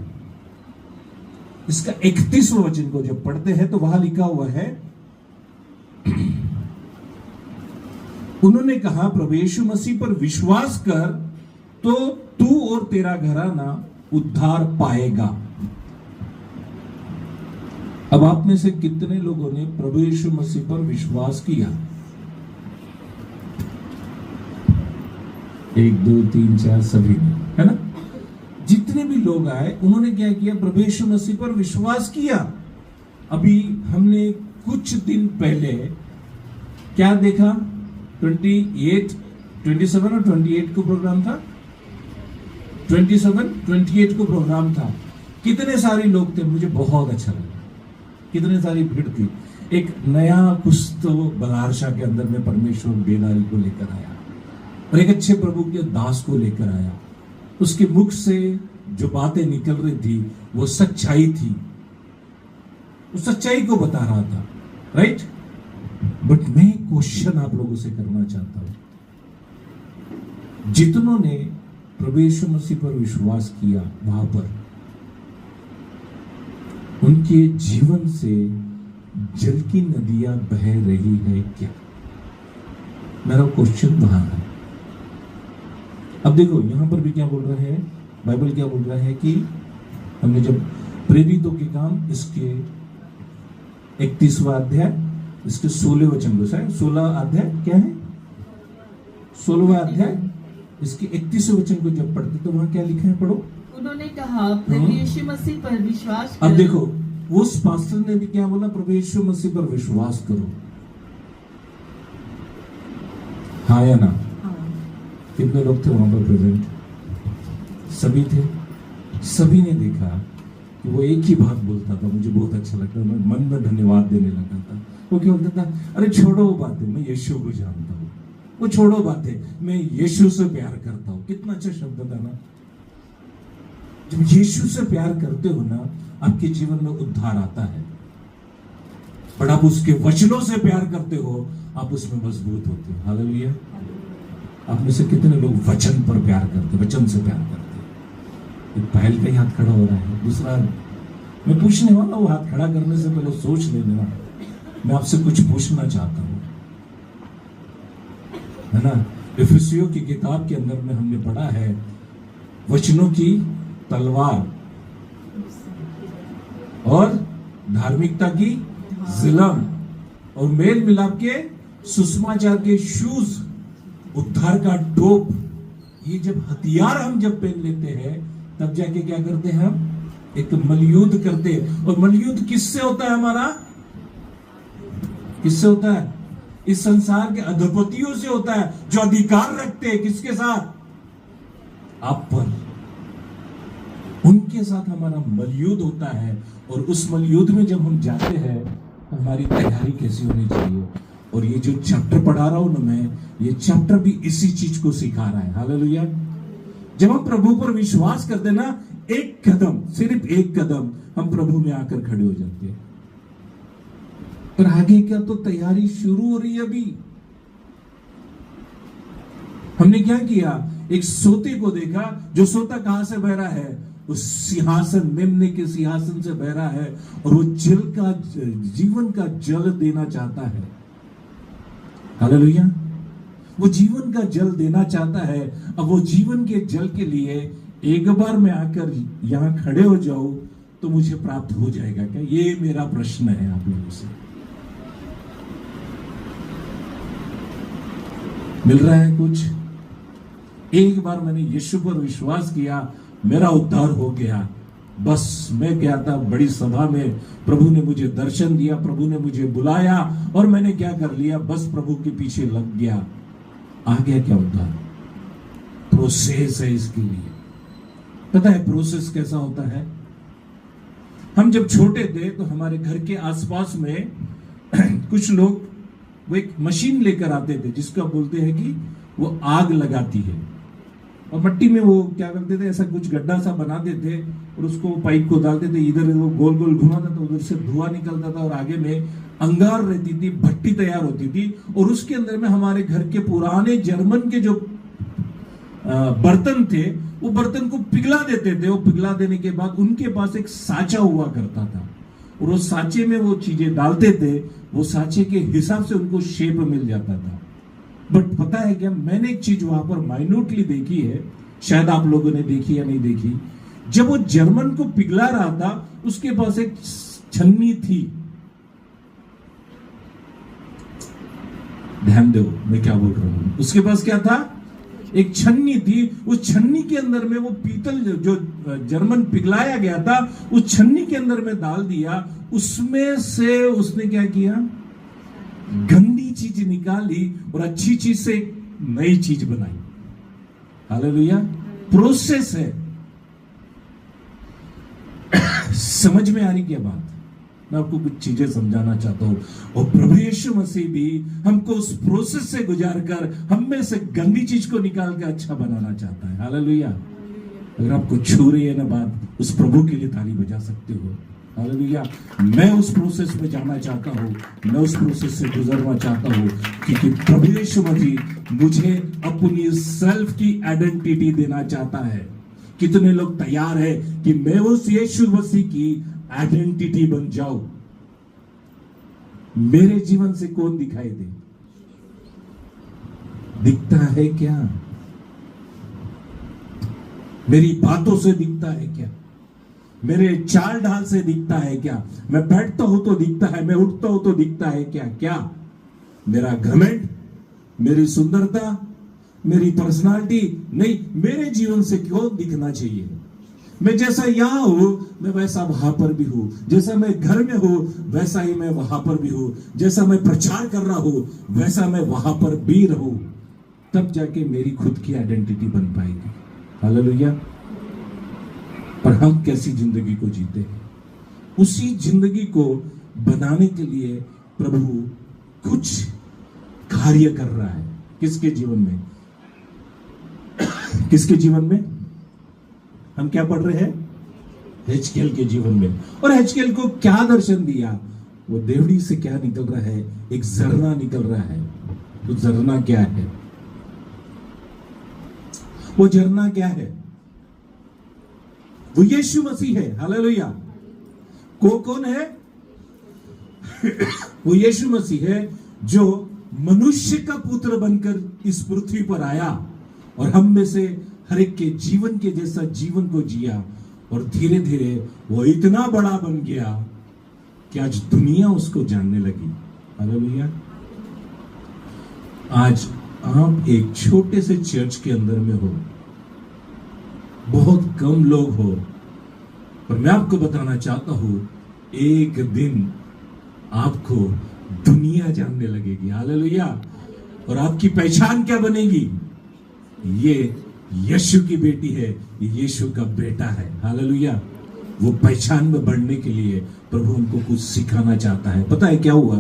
इसका 31वां वचन को जब पढ़ते हैं तो वहां लिखा हुआ है, उन्होंने कहा प्रभु यीशु मसीह पर विश्वास कर तो तू और तेरा घराना उद्धार पाएगा। अब आप में से कितने लोगों ने प्रभु यीशु मसीह पर विश्वास किया? 1 2 3 4 सभी ने, है ना? जितने भी लोग आए उन्होंने क्या किया? प्रभु यीशु मसीह पर विश्वास किया। अभी हमने कुछ दिन पहले क्या देखा? 27 और 28 को प्रोग्राम था। 28 को प्रोग्राम था। कितने सारे लोग थे, मुझे बहुत अच्छा लगा। कितने सारी भीड़ थी। एक नया कुछ तो बलारशा के अंदर में परमेश्वर बेदारी को लेकर आया और एक अच्छे प्रभु के दास को लेकर आया। उसके मुख से जो बातें निकल रही थी वो सच्चाई थी, उस सच्चाई को बता रहा था, राइट? बट मैं क्वेश्चन आप लोगों से करना चाहता हूं, जितनों ने प्रभु यीशु मसीह पर विश्वास किया वहां पर उनके जीवन से जल की नदियां बह रही है क्या? मेरा क्वेश्चन वहां है। अब देखो यहां पर भी क्या बोल रहा है, बाइबल क्या बोल रहा है कि हमने जब प्रेरितों के काम इसके 31वां अध्याय इसके 16 वचन को, 16 अध्याय क्या है, 16वां अध्याय इसके 31वें वचन को जब पढ़ते तो वहां क्या लिखा है, पढ़ो। उन्होंने कहा प्रभु यीशु मसीह पर विश्वास अब करो। देखो उस पास्टर ने भी क्या बोला? प्रभु यीशु मसीह पर विश्वास करो। हाँ या ना? हाँ। कितने लोग थे वहां पर प्रेजेंट? सभी थे। सभी ने देखा कि वो एक ही बात बोलता था, मुझे बहुत अच्छा लगता था, मैं मन में धन्यवाद देने लगा था। वो क्या बोलता था? अरे छोड़ो वो बातें, मैं यीशु को जानता हूँ। वो छोड़ो बातें, मैं यीशु से प्यार करता हूँ। कितना अच्छा शब्द था ना। जब यीशु से प्यार करते हो ना, आपके जीवन में उद्धार आता है। पर आप उसके वचनों से प्यार करते हो, आप उसमें मजबूत होते हो। हालेलुया। आप में से कितने लोग वचन पर प्यार करते, वचन से प्यार करते? एक पहल का ही हाथ खड़ा हो रहा है, दूसरा मैं पूछने वाला हूं। हाथ खड़ा करने से पहले सोच लेना, मैं आपसे कुछ पूछना चाहता हूं, है ना? इफिसियों की किताब के अंदर में हमने पढ़ा है वचनों की तलवार और धार्मिकता की जिलम और मेल मिलाप के सुसमाचार के शूज, उद्धार का टोप। ये जब हथियार हम जब पहन लेते हैं तब जाके क्या करते हैं? हम एक मलयुद्ध करते हैं। और मलयुद्ध किससे होता है हमारा? किससे होता है? इस संसार के अधिपतियों से होता है, जो अधिकार रखते हैं किसके साथ? आप पर। उनके साथ हमारा मलयुद्ध होता है। और उस मलयुद्ध में जब हम जाते हैं तो हमारी तैयारी कैसी होनी चाहिए? और ये जो चैप्टर पढ़ा रहा हूं ना मैं, ये चैप्टर भी इसी चीज को सिखा रहा है। हालेलुया। जब हम प्रभु पर विश्वास करते ना, एक कदम, सिर्फ एक कदम हम प्रभु में आकर खड़े हो जाते हैं। पर आगे क्या तो तैयारी शुरू हो रही है अभी। हमने क्या किया? एक सोते को देखा, जो सोता कहां से बह रहा है? उस सिंहासन, मेमने के सिंहासन से बह रहा है। और वो जल का, जीवन का जल देना चाहता है। हालेलुया। वो जीवन का जल देना चाहता है। अब वो जीवन के जल के लिए एक बार मैं आकर यहां खड़े हो जाऊं तो मुझे प्राप्त हो जाएगा क्या? ये मेरा प्रश्न है आप लोगों से। मिल रहा है कुछ? एक बार मैंने यीशु पर विश्वास किया, मेरा उद्धार हो गया। बस मैं गया था बड़ी सभा में, प्रभु ने मुझे दर्शन दिया, प्रभु ने मुझे बुलाया और मैंने क्या कर लिया? बस प्रभु के पीछे लग गया। आ गया क्या उद्धार? प्रोसेस है इसके लिए। पता है प्रोसेस कैसा होता है? हम जब छोटे थे तो हमारे घर के आसपास में कुछ लोग वो एक मशीन लेकर आते थे जिसका बोलते हैं कि वो आग लगाती है। और मट्टी में वो क्या करते थे, ऐसा कुछ गड्ढा सा बनाते थे और उसको पाइप को डालते थे, इधर वो गोल गोल घुमाता था, उधर से धुआं निकलता था और आगे में अंगार रहती थी, भट्टी तैयार होती थी। और उसके अंदर में हमारे घर के पुराने जर्मन के जो बर्तन थे, वो बर्तन को पिघला देते थे। वो पिघला देने के बाद उनके पास एक साँचा हुआ करता था और वो साँचे में वो चीजें डालते थे, वो साँचे के हिसाब से उनको शेप मिल जाता था। बट पता है क्या, मैंने एक चीज वहां पर माइन्यूटली देखी है, शायद आप लोगों ने देखी या नहीं देखी। जब वो जर्मन को पिघला रहा था, उसके पास एक छन्नी थी। ध्यान दो मैं क्या बोल रहा हूं। उसके पास क्या था? एक छन्नी थी। उस छन्नी के अंदर में वो पीतल जो जर्मन पिघलाया गया था, उस छन्नी के अंदर में डाल दिया। उसमें से उसने क्या किया? गंदी चीज निकाली और अच्छी चीज से एक नई चीज बनाई। हालेलुया। प्रोसेस है। समझ में आ रही क्या बात? मैं आपको कुछ चीजें समझाना चाहता हूं। और प्रभु यीशु मसीह भी हमको उस प्रोसेस से गुजार कर हम में से गंदी चीज को निकाल के अच्छा बनाना चाहता है। हालेलुया। अगर आपको छू रही है ना बात, उस प्रभु के लिए ताली बजा सकते हो। हालेलुया। मैं उस प्रोसेस में जाना चाहता हूं, मैं उस प्रोसेस से गुजरना चाहता हूं, क्योंकि प्रभु यीशु मसीह मुझे अपनी सेल्फ की आइडेंटिटी देना चाहता है। कितने लोग तैयार है कि मैं उस यीशु मसीह की आइडेंटिटी बन जाऊं? मेरे जीवन से कौन दिखाई दे? दिखता है क्या? मेरी बातों से दिखता है क्या? मेरे चाल ढाल से दिखता है क्या? मैं बैठता हूं तो दिखता है, मैं उठता हूं तो दिखता है क्या? क्या मेरा घमंड, मेरी सुंदरता, मेरी पर्सनालिटी नहीं, मेरे जीवन से क्यों दिखना चाहिए? मैं जैसा यहां हूं, मैं वैसा वहां पर भी हूं। जैसा मैं घर में हूं, वैसा ही मैं वहां पर भी हूं। जैसा मैं प्रचार कर रहा हूं, वैसा मैं वहां पर भी रहूं। तब जाके मेरी खुद की आइडेंटिटी बन पाएगी। हालेलुया। पर हम कैसी जिंदगी को जीते हैं? उसी जिंदगी को बनाने के लिए प्रभु कुछ कार्य कर रहा है। किसके जीवन में? किसके जीवन में? हम क्या पढ़ रहे हैं? हेजकेल के जीवन में। और हेजकेल को क्या दर्शन दिया? वो देवड़ी से क्या निकल रहा है? एक झरना निकल रहा है। तो झरना क्या है? वो झरना क्या है? वो यीशु मसीह है। हालेलुया। कौन है? वो यीशु मसीह है जो मनुष्य का पुत्र बनकर इस पृथ्वी पर आया और हम में से हर एक के जीवन के जैसा जीवन को जिया, और धीरे धीरे वो इतना बड़ा बन गया कि आज दुनिया उसको जानने लगी। हालेलुया। आज आप एक छोटे से चर्च के अंदर में हो, बहुत कम लोग हो, पर मैं आपको बताना चाहता हूं, एक दिन आपको दुनिया जानने लगेगी। हालेलुया। और आपकी पहचान क्या बनेगी? ये यीशु की बेटी है, ये यीशु का बेटा है। हालेलुया। वो पहचान में बढ़ने के लिए प्रभु हमको कुछ सिखाना चाहता है। पता है क्या हुआ?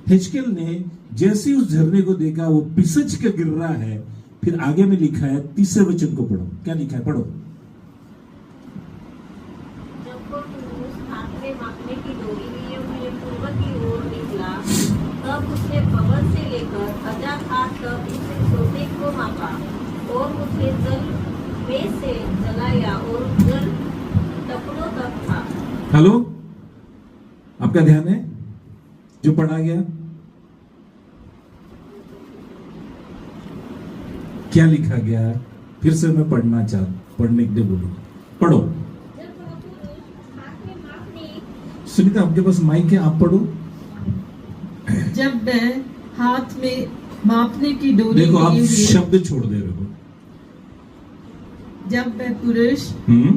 हेजकेल ने जैसे उस झरने को देखा, वो पिसच के गिर रहा है। फिर आगे में लिखा है, 30वें वचन को पढ़ो। क्या लिखा है? पढ़ो। जब वो पुरुष हाथ में मापने की डोरी लिए हुए पूर्व की ओर निकला, तब उसने भवन से लेकर 1000 हाथ तक उस सोते को मापा और उसे जल में से जलाया और जल टपड़ों तक था। हेलो, आपका ध्यान है जो पढ़ा गया? क्या लिखा गया? फिर से मैं पढ़ने के लिए बोलूं। पढ़ो। जब वह पुरुष हाथ में मापने सुनीता, आपके पास माइक है, आप पढ़ो। जब मैं हाथ में मापने की डोरी देखो, आप लिए हुए, शब्द छोड़ दे रहे हो। जब वह पुरुष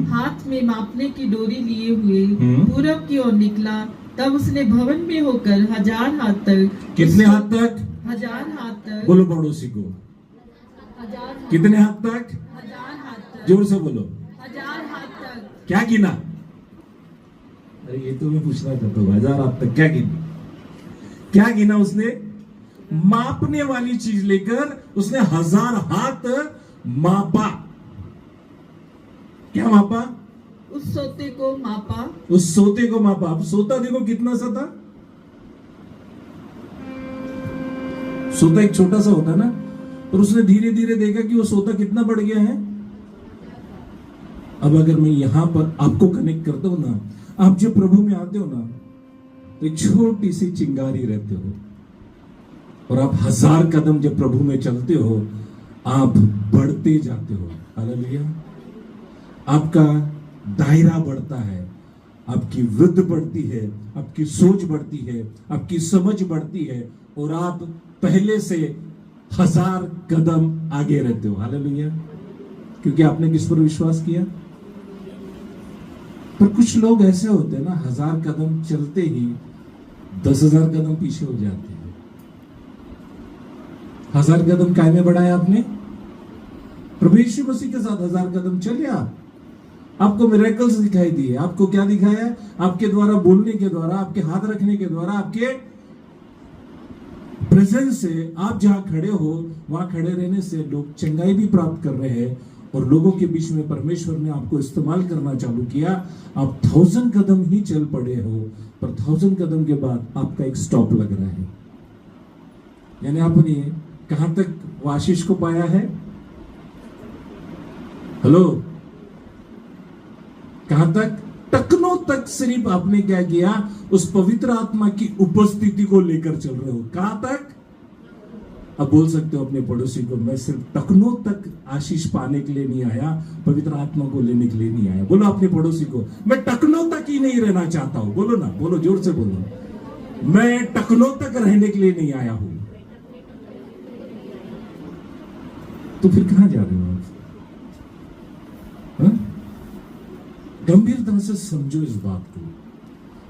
हाथ में मापने की डोरी लिए हुए पूरब की ओर निकला, तब उसने भवन में होकर 1000 हाथ तक। कितने हाथ तक? 1000 हाथ तक। बोलो पड़ोसी को। 1000 हाथ। कितने हाथ तक? 1000 हाथ तक। जोर से बोलो। 1000 हाथ तक। क्या गिना? अरे ये तो मैं पूछना चाहता हूँ, 1000 हाथ तक क्या गिना? क्या गिना उसने? मापने वाली चीज लेकर उसने 1000 हाथ मापा। क्या मापा? उस सोते को मापा। उस सोते को मापा। अब सोता देखो कितना सा था। सोता एक छोटा सा होता ना, और उसने धीरे धीरे देखा कि वो सोता कितना बढ़ गया है। अब अगर मैं यहां पर आपको कनेक्ट करता हूं ना, आप जब प्रभु में आते हो ना, तो एक छोटी सी चिंगारी रहते हो, और आप 1000 कदम जब प्रभु में चलते हो, आप बढ़ते जाते हो। हालेलुया। आपका दायरा बढ़ता है, आपकी वृद्धि बढ़ती है, आपकी सोच बढ़ती है, आपकी समझ बढ़ती है और आप पहले से 1000 कदम आगे रहते हो। हालेलुया। क्योंकि आपने किस पर विश्वास किया। पर कुछ लोग ऐसे होते हैं ना, 1000 कदम चलते ही 10,000 कदम पीछे हो जाते हैं। 1000 कदम काय में बढ़ाया आपने? प्रभु यीशु मसीह के साथ 1000 कदम चले आपको मिरेकल्स दिखाई दिए। आपको क्या दिखाया? आपके द्वारा बोलने के द्वारा, आपके हाथ रखने के द्वारा, आपके प्रेजेंस से, आप जहां खड़े हो वहां खड़े रहने से लोग चंगाई भी प्राप्त कर रहे हैं और लोगों के बीच में परमेश्वर ने आपको इस्तेमाल करना चालू किया। आप 1000 कदम ही चल पड़े हो, पर 1000 कदम के बाद आपका एक स्टॉप लग रहा है। यानी आपने कहां तक वो आशीष को पाया है? हेलो, कहां तक? टकनों तक सिर्फ आपने क्या किया? उस पवित्र आत्मा की उपस्थिति को लेकर चल रहे हो। कहां तक? अब बोल सकते हो अपने पड़ोसी को, मैं सिर्फ टकनों तक आशीष पाने के लिए नहीं आया, पवित्र आत्मा को लेने के लिए नहीं आया। बोलो अपने पड़ोसी को, मैं टकनों तक ही नहीं रहना चाहता हूं। बोलो ना, बोलो जोर से बोलो, मैं टकनों तक रहने के लिए नहीं आया हूं। तो फिर कहां जा रहे हो आप? गंभीरता से समझो इस बात को।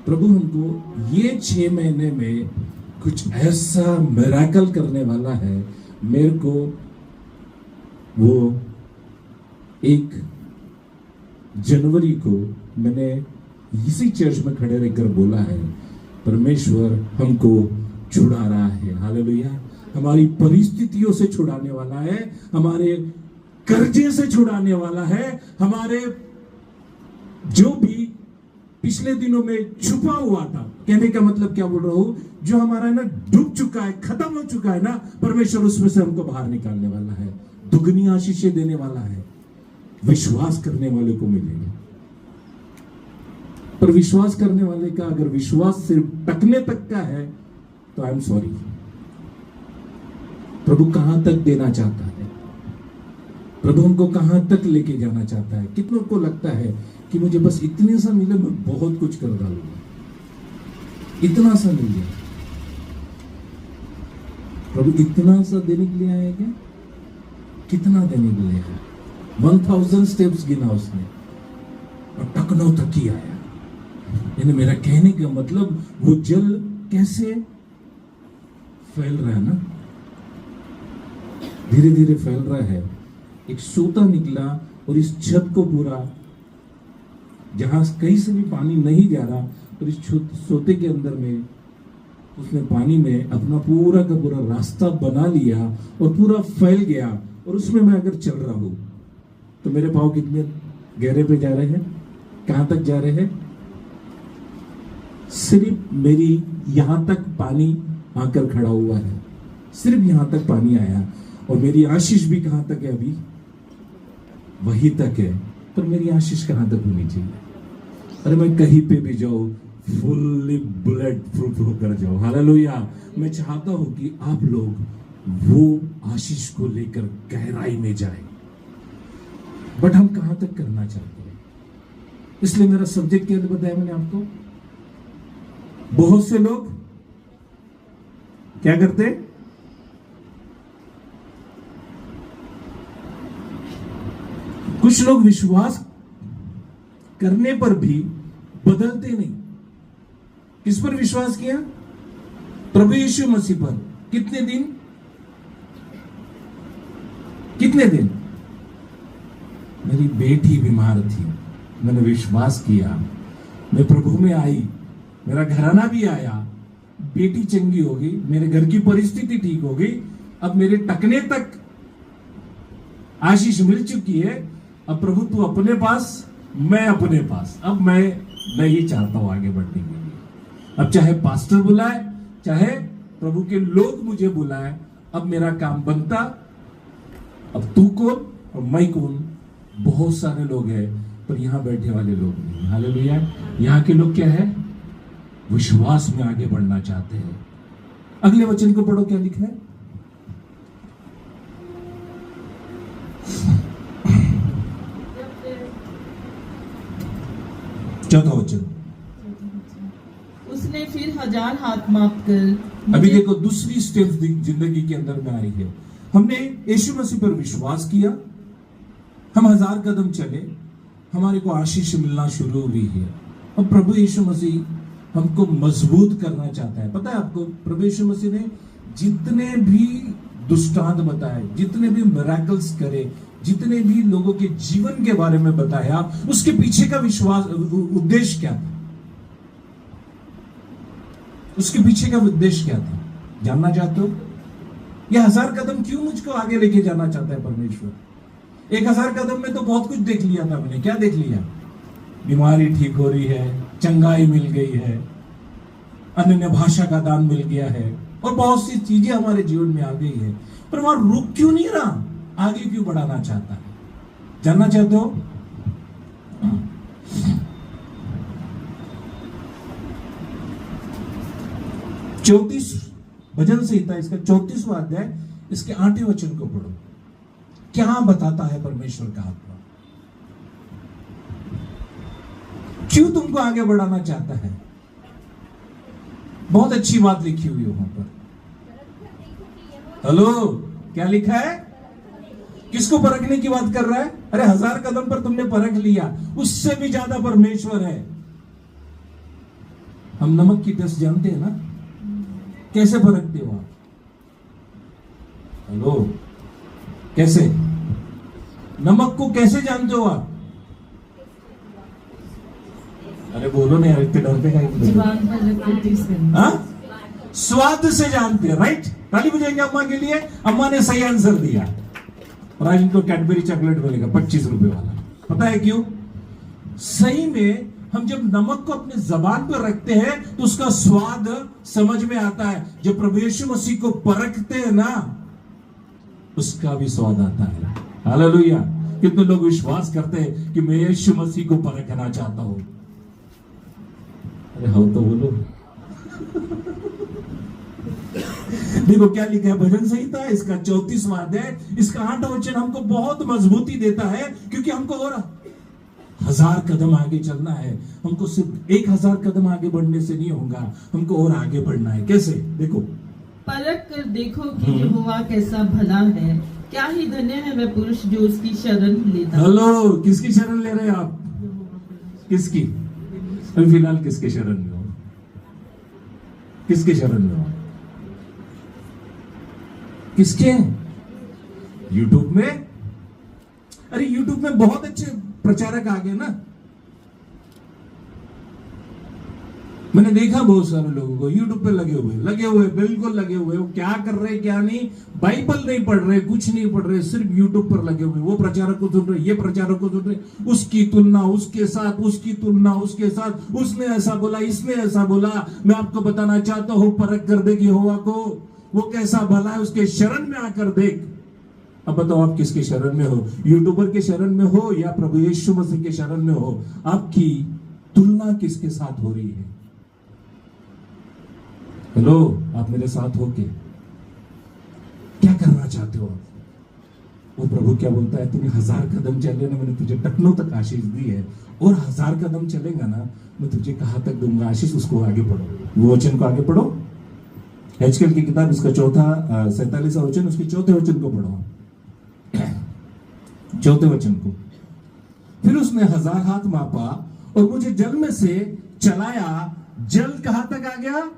प्रभु हमको ये 6 महीने में कुछ ऐसा मिरेकल करने वाला है। मेरे को वो 1 जनवरी को मैंने इसी चर्च में खड़े रहकर बोला है, परमेश्वर हमको छुड़ा रहा है। हालेलुया। हमारी परिस्थितियों से छुड़ाने वाला है, हमारे कर्जे से छुड़ाने वाला है, हमारे जो भी पिछले दिनों में छुपा हुआ था। कहने का मतलब क्या बोल रहा हूं? जो हमारा ना डूब चुका है, खत्म हो चुका है ना, परमेश्वर उसमें से हमको बाहर निकालने वाला है, दुगनी आशीषें देने वाला है। विश्वास करने वाले को मिलेगा। पर विश्वास करने वाले का अगर विश्वास सिर्फ टकने तक का है तो आई एम सॉरी। प्रभु कहां तक देना चाहता है? प्रभु हमको कहां तक लेके जाना चाहता है? कितनों को लगता है कि मुझे बस इतने सा मिले, मैं बहुत कुछ कर डालूंगा, इतना सा मिल जाए। प्रभु इतना सा देने के लिए आया क्या? कितना देने के लिए आया? 1000 स्टेप्स गिना उसने और टकनों तक ही आया। यानी मेरा कहने का मतलब वो जल कैसे फैल रहा है ना, धीरे धीरे फैल रहा है। एक सोता निकला और इस छत को पूरा, जहां कहीं से भी पानी नहीं जा रहा, और इस सोते के अंदर में उसने पानी में अपना पूरा का पूरा रास्ता बना लिया और पूरा फैल गया। और उसमें मैं अगर चल रहा हूं तो मेरे पांव कितने गहरे पे जा रहे हैं? कहां तक जा रहे हैं? सिर्फ मेरी यहां तक पानी आकर खड़ा हुआ है, सिर्फ यहां तक पानी आया। और मेरी आशीष भी कहां तक है? अभी वही तक है। पर मेरी आशीष कहां तक होनी चाहिए? अरे मैं कहीं पे भी जाऊं, फुल्ली ब्लड प्रूफ होकर जाओ। हालेलुया। मैं चाहता हूं कि आप लोग वो आशीष को लेकर गहराई में जाएं। बट हम कहां तक करना चाहते हैं? इसलिए मेरा सब्जेक्ट क्या बताया मैंने आपको? बहुत से लोग क्या करते? कुछ लोग विश्वास करने पर भी बदलते नहीं। किस पर विश्वास किया? प्रभु यीशु मसीह पर। कितने दिन? कितने दिन? मेरी बेटी बीमार थी, मैंने विश्वास किया, मैं प्रभु में आई, मेरा घराना भी आया, बेटी चंगी हो गई, मेरे घर की परिस्थिति ठीक हो गई, अब मेरे टकने तक आशीष मिल चुकी है। अब प्रभु तू अपने पास, मैं अपने पास। अब मैं नहीं चाहता हूं आगे बढ़ने के लिए। अब चाहे पास्टर बुलाए, चाहे प्रभु के लोग मुझे बुलाए, अब मेरा काम बनता। अब तू कौन और मैं कौन? बहुत सारे लोग हैं, पर यहां बैठे वाले लोग नहीं। हालेलुया। यहां के लोग क्या है? विश्वास में आगे बढ़ना चाहते हैं। अगले वचन को पढ़ो, क्या लिखा है? चौथा वचन। फिर 1000 हाथ माप कर अभी देखो दूसरी स्टेप जिंदगी के अंदर में आई है। हमने यीशु मसीह पर विश्वास किया, हम 1000 कदम चले, हमारे को आशीष मिलना शुरू हुई है। अब प्रभु यीशु मसीह हमको मजबूत करना चाहता है। पता है आपको, प्रभु यीशु मसीह ने जितने भी दुष्टांत बताए, जितने भी मिरेकल्स करे, जितने भी लोगों के जीवन के बारे में बताया, उसके पीछे का विश्वास उद्देश्य क्या था? उसके पीछे का उद्देश्य क्या था? जानना चाहते हो? यह 1000 कदम क्यों मुझको आगे लेके जाना चाहता है परमेश्वर? 1000 कदम में तो बहुत कुछ देख लिया था मैंने। क्या देख लिया? बीमारी ठीक हो रही है, चंगाई मिल गई है, अन्य भाषा का दान मिल गया है, और बहुत सी चीजें हमारे जीवन में आ गई है। पर वहां रुक क्यों नहीं रहा? आगे क्यों बढ़ाना चाहता है? जानना चाहते हो? चौतीस भजन संहिता इसका 34वां अध्याय, इसके 8वें वचन को पढ़ो। क्या बताता है परमेश्वर का आत्मा? क्यों तुमको आगे बढ़ाना चाहता है? बहुत अच्छी बात लिखी हुई है वहां पर। हेलो, क्या लिखा है? किसको परखने की बात कर रहा है? अरे 1000 कदम पर तुमने परख लिया, उससे भी ज्यादा परमेश्वर है। हम नमक की टेस्ट जानते हैं ना? कैसे परखते हो आप? हेलो, कैसे? नमक को कैसे जानते हो आप? अरे बोलो नहीं यार, इतने डरते हैं। जुबान पर रखकर टेस्ट करना। हाँ? स्वाद से जानते हैं, राइट? ताली बजाएंगे अम्मा के लिए। अम्मा ने सही आंसर दिया। और आज इनको कैडबरी चॉकलेट मिलेगा 25 रुपए वाला। पता है क्यों? सही में हम जब नमक को अपने जबान पर रखते हैं तो उसका स्वाद समझ में आता है। जब प्रभु यीशु मसीह को परखते हैं ना, उसका भी स्वाद आता है। हालेलुया। कितने लोग विश्वास करते हैं कि मैं यीशु मसीह को परखना चाहता हूं? अरे हो तो बोलो। देखो क्या लिखा है भजन संहिता, इसका 34वां अध्याय, इसका 8वां वचन हमको बहुत मजबूती देता है, क्योंकि हमको और 1000 कदम आगे चलना है। हमको सिर्फ 1000 कदम आगे बढ़ने से नहीं होगा, हमको और आगे बढ़ना है। कैसे? देखो, परख कर देखो कि यहोवा कैसा भला है, क्या ही धन्य है वह पुरुष जो उसकी शरण लेता है। हेलो, किसकी शरण ले रहे हैं आप? किसकी? अभी फिलहाल किसके शरण में हो? किसके शरण में हो? किसके? यूट्यूब में? अरे यूट्यूब में बहुत अच्छे प्रचारक आ गए ना। मैंने देखा बहुत सारे लोगों को यूट्यूब पे लगे हुए बिल्कुल लगे हुए। वो क्या कर रहे क्या नहीं, बाइबल नहीं पढ़ रहे, कुछ नहीं पढ़ रहे, सिर्फ यूट्यूब पर लगे हुए। वो प्रचारक को सुन रहे, ये प्रचारक को सुन रहे, उसकी तुलना उसके साथ, उसकी तुलना उसके साथ, उसने ऐसा बोला, इसने ऐसा बोला। मैं आपको बताना चाहता हूं, परख कर देख यहोवा को, वो कैसा भला है, उसके शरण में आकर देख। अब बताओ आप किसके शरण में हो? यूट्यूबर के शरण में हो या प्रभु यीशु मसीह के शरण में हो? आपकी तुलना किसके साथ हो रही है? हेलो, आप मेरे साथ हो के क्या करना चाहते हो? वो प्रभु क्या बोलता है? तूने 1000 कदम चले ना, मैंने तुझे टखनों तक आशीष दी है, और 1000 कदम चलेगा ना, मैं तुझे कहां तक दूंगा आशीष? उसको आगे पढ़ो, वो वचन को आगे पढ़ो। हेजकेल की किताब, इसका 47वां वचन, उसके 4थे वचन को पढ़ो, 4थे वचन को। फिर उसने 1000 हाथ मापा और मुझे जल में से चलाया। जल कहां तक आ गया?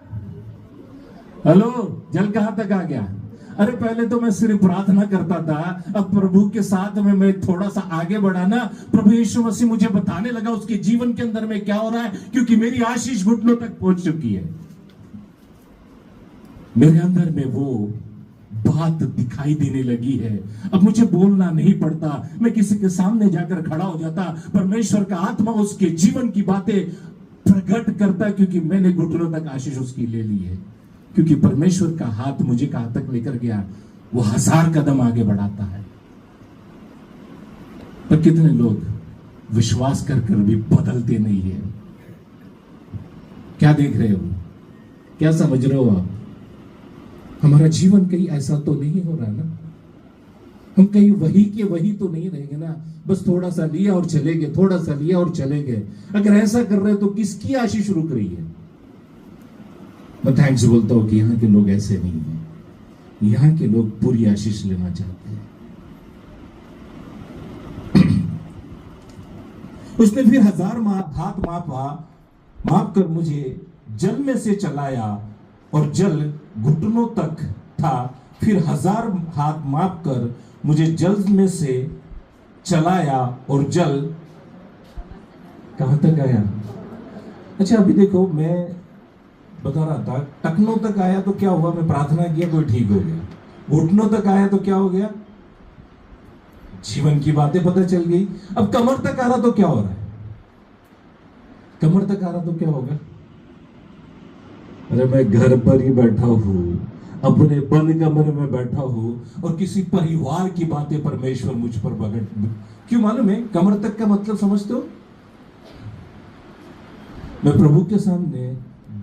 हेलो, जल कहां तक आ गया? अरे पहले तो मैं सिर्फ प्रार्थना करता था, अब प्रभु के साथ में मैं थोड़ा सा आगे बढ़ा ना, प्रभु यीशु मसीह मुझे बताने लगा उसके जीवन के अंदर में क्या हो रहा है, क्योंकि मेरी आशीष घुटनों तक पहुंच चुकी है। मेरे अंदर में वो बात दिखाई देने लगी है। अब मुझे बोलना नहीं पड़ता, मैं किसी के सामने जाकर खड़ा हो जाता, परमेश्वर का आत्मा उसके जीवन की बातें प्रकट करता, क्योंकि मैंने घुटनों तक आशीष उसकी ले ली है। क्योंकि परमेश्वर का हाथ मुझे कहां तक लेकर गया? वो 1000 कदम आगे बढ़ाता है। पर कितने लोग विश्वास कर कर भी बदलते नहीं है? क्या देख रहे हो? क्या समझ रहे हो आप? हमारा जीवन कहीं ऐसा तो नहीं हो रहा ना, हम कहीं वही के वही तो नहीं रहेंगे ना, बस थोड़ा सा लिया और चले गए, थोड़ा सा लिया और चले गए। अगर ऐसा कर रहे हो तो किसकी आशीष रुक रही है? मैं थैंक्स बोलता हूं कि यहाँ के लोग ऐसे नहीं हैं। यहाँ के लोग पूरी आशीष लेना चाहते हैं। उसने फिर 1000 हाथ माप कर मुझे जल में से चलाया और जल घुटनों तक था। फिर 1000 हाथ माप कर मुझे जल में से चलाया और जल कहां तक आया? अच्छा अभी देखो, मैं बता रहा था टखनों तक आया तो क्या हुआ? मैं प्रार्थना किया, कोई ठीक हो गया। घुटनों तक आया तो क्या हो गया? जीवन की बातें पता चल गई। अब कमर तक आ रहा तो क्या हो रहा है? कमर तक आ रहा तो क्या होगा? अरे मैं घर पर ही बैठा हूं, अपने बंद कमरे में बैठा हूं और किसी परिवार की बातें परमेश्वर मुझ पर प्रकट क्यों? मालूम है कमर तक का मतलब समझते हो? मैं प्रभु के सामने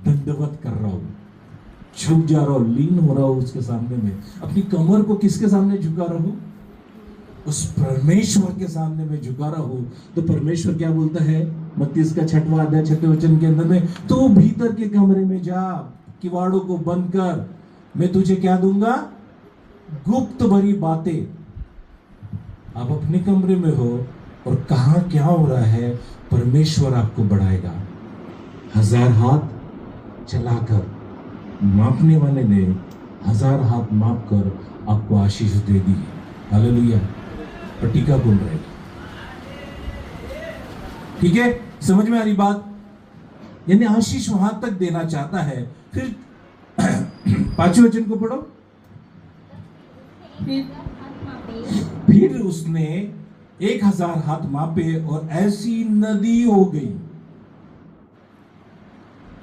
दंडवत कर रहा हूं, झुक जा रहा हूं, लीन हो रहा हूं उसके सामने में। अपनी कमर को किसके सामने झुका रहा हूं? उस परमेश्वर के सामने में झुका रहा हूं। तो परमेश्वर क्या बोलता है मत्ती का 6वां अध्याय 6वें वचन के अंदर में, तो भीतर के कमरे में जा, किवाड़ों को बंद कर, मैं तुझे क्या दूंगा? गुप्त भरी बातें। आप अपने कमरे में हो और कहां क्या हो रहा है, परमेश्वर आपको बढ़ाएगा। 1000 हाथ चलाकर मापने वाले ने 1000 हाथ माप कर आपको आशीष दे दी। हालेलुया। और टीका कौन रहेगा? ठीक है, समझ में आ रही बात? यानी आशीष वहां तक देना चाहता है। फिर 5वें वचन को पढ़ो। फिर उसने 1000 हाथ मापे और ऐसी नदी हो गई।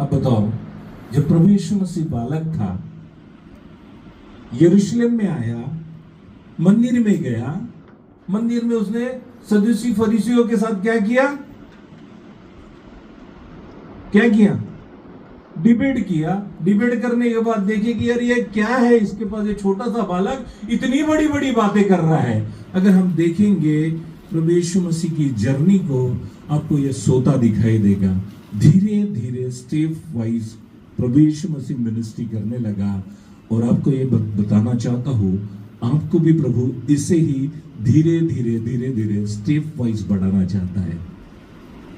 अब बताओ, जब प्रभु यीशु मसीह बालक था, यरूशलेम में आया, मंदिर में गया, मंदिर में उसने सदूसी फरीसियों के साथ क्या किया? क्या किया? डिबेट किया। डिबेट करने के बाद देखे कि यार ये क्या है, इसके पास ये छोटा सा बालक इतनी बड़ी बड़ी बातें कर रहा है। अगर हम देखेंगे प्रभु यीशु मसीह की जर्नी को, आपको ये सोता दिखाई देगा। धीरे धीरे स्टेप वाइज प्रभु यीशु मसीह मिनिस्ट्री करने लगा। और आपको ये बताना चाहता हूं, आपको भी प्रभु इसे ही धीरे धीरे धीरे धीरे स्टेप वाइज बढ़ाना चाहता है।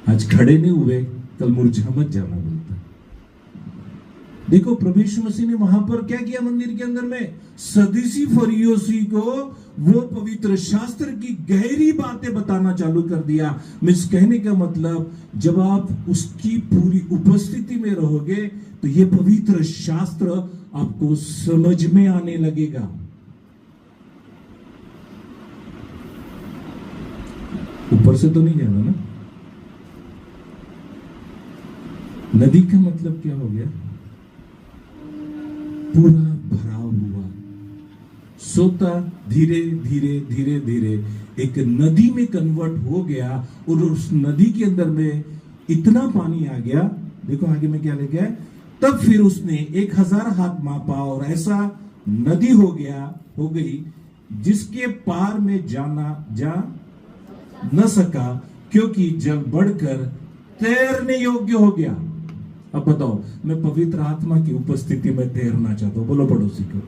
आज खड़े नहीं हुए, कल मुरझा मत जाना बोलता। देखो प्रभु यीशु मसीह ने वहां पर क्या किया? मंदिर के अंदर में सदूसी फरीसी को वो पवित्र शास्त्र की गहरी बातें बताना चालू कर दिया। मिस कहने का मतलब, जब आप उसकी पूरी उपस्थिति में रहोगे तो ये पवित्र शास्त्र आपको समझ में आने लगेगा। ऊपर से तो नहीं जाना ना। नदी का मतलब क्या हो गया? पूरा भरा हुआ, सोता धीरे धीरे धीरे धीरे एक नदी में कन्वर्ट हो गया। और उस नदी के अंदर में इतना पानी आ गया। देखो आगे में क्या लिखा है? तब फिर उसने 1000 हाथ मापा और ऐसा नदी हो गई जिसके पार में जा न सका, क्योंकि जल बढ़कर तैरने योग्य हो गया। अब बताओ, मैं पवित्र आत्मा की उपस्थिति में तैरना चाहता हूं। बोलो पड़ोसी को,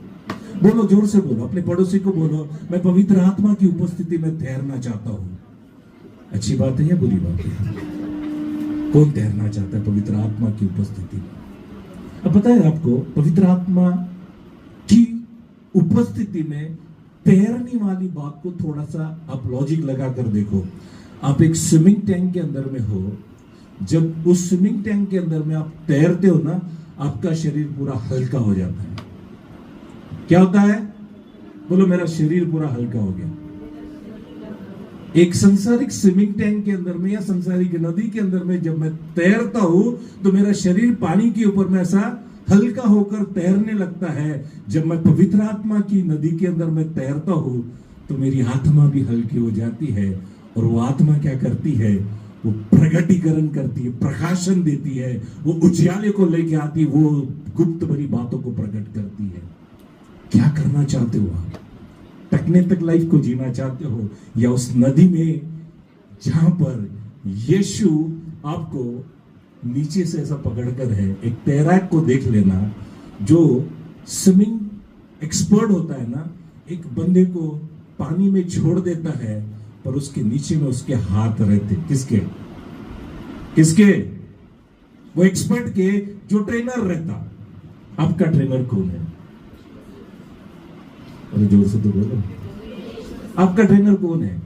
बोलो जोर से बोलो, अपने पड़ोसी को बोलो, मैं पवित्र आत्मा की उपस्थिति में तैरना चाहता हूं। अच्छी बात है या बुरी बात है? कौन तैरना चाहता है पवित्र आत्मा की उपस्थिति में? अब पता है आपको, पवित्र आत्मा की उपस्थिति में तैरने वाली बात को थोड़ा सा आप लॉजिक लगाकर देखो। आप एक स्विमिंग टैंक के अंदर में हो, जब उस स्विमिंग टैंक के अंदर में आप तैरते हो ना, आपका शरीर पूरा हल्का हो जाता है। क्या होता है? बोलो, मेरा शरीर पूरा हल्का हो गया। एक संसारिक स्विमिंग टैंक के अंदर में या संसारिक नदी के अंदर में जब मैं तैरता हूं तो मेरा शरीर पानी के ऊपर में ऐसा हल्का होकर तैरने लगता है। जब मैं पवित्र आत्मा की नदी के अंदर में तैरता हूं तो मेरी आत्मा भी हल्की हो जाती है। और वो आत्मा क्या करती है? वो प्रगटीकरण करती है, प्रकाशन देती है, वो उजियाले को लेके आती है, वो गुप्त भरी बातों को प्रकट करती है। क्या करना चाहते हो आप? टकने तक लाइफ को जीना चाहते हो, या उस नदी में जहां पर यीशु आपको नीचे से ऐसा पकड़कर है। एक तैराक को देख लेना, जो स्विमिंग एक्सपर्ट होता है ना, एक बंदे को पानी में छोड़ देता है, पर उसके नीचे में उसके हाथ रहते। किसके? किसके? वो एक्सपर्ट के, जो ट्रेनर रहता। आपका ट्रेनर कौन है? अरे जोर से तो बोलो, आपका ट्रेनर कौन है?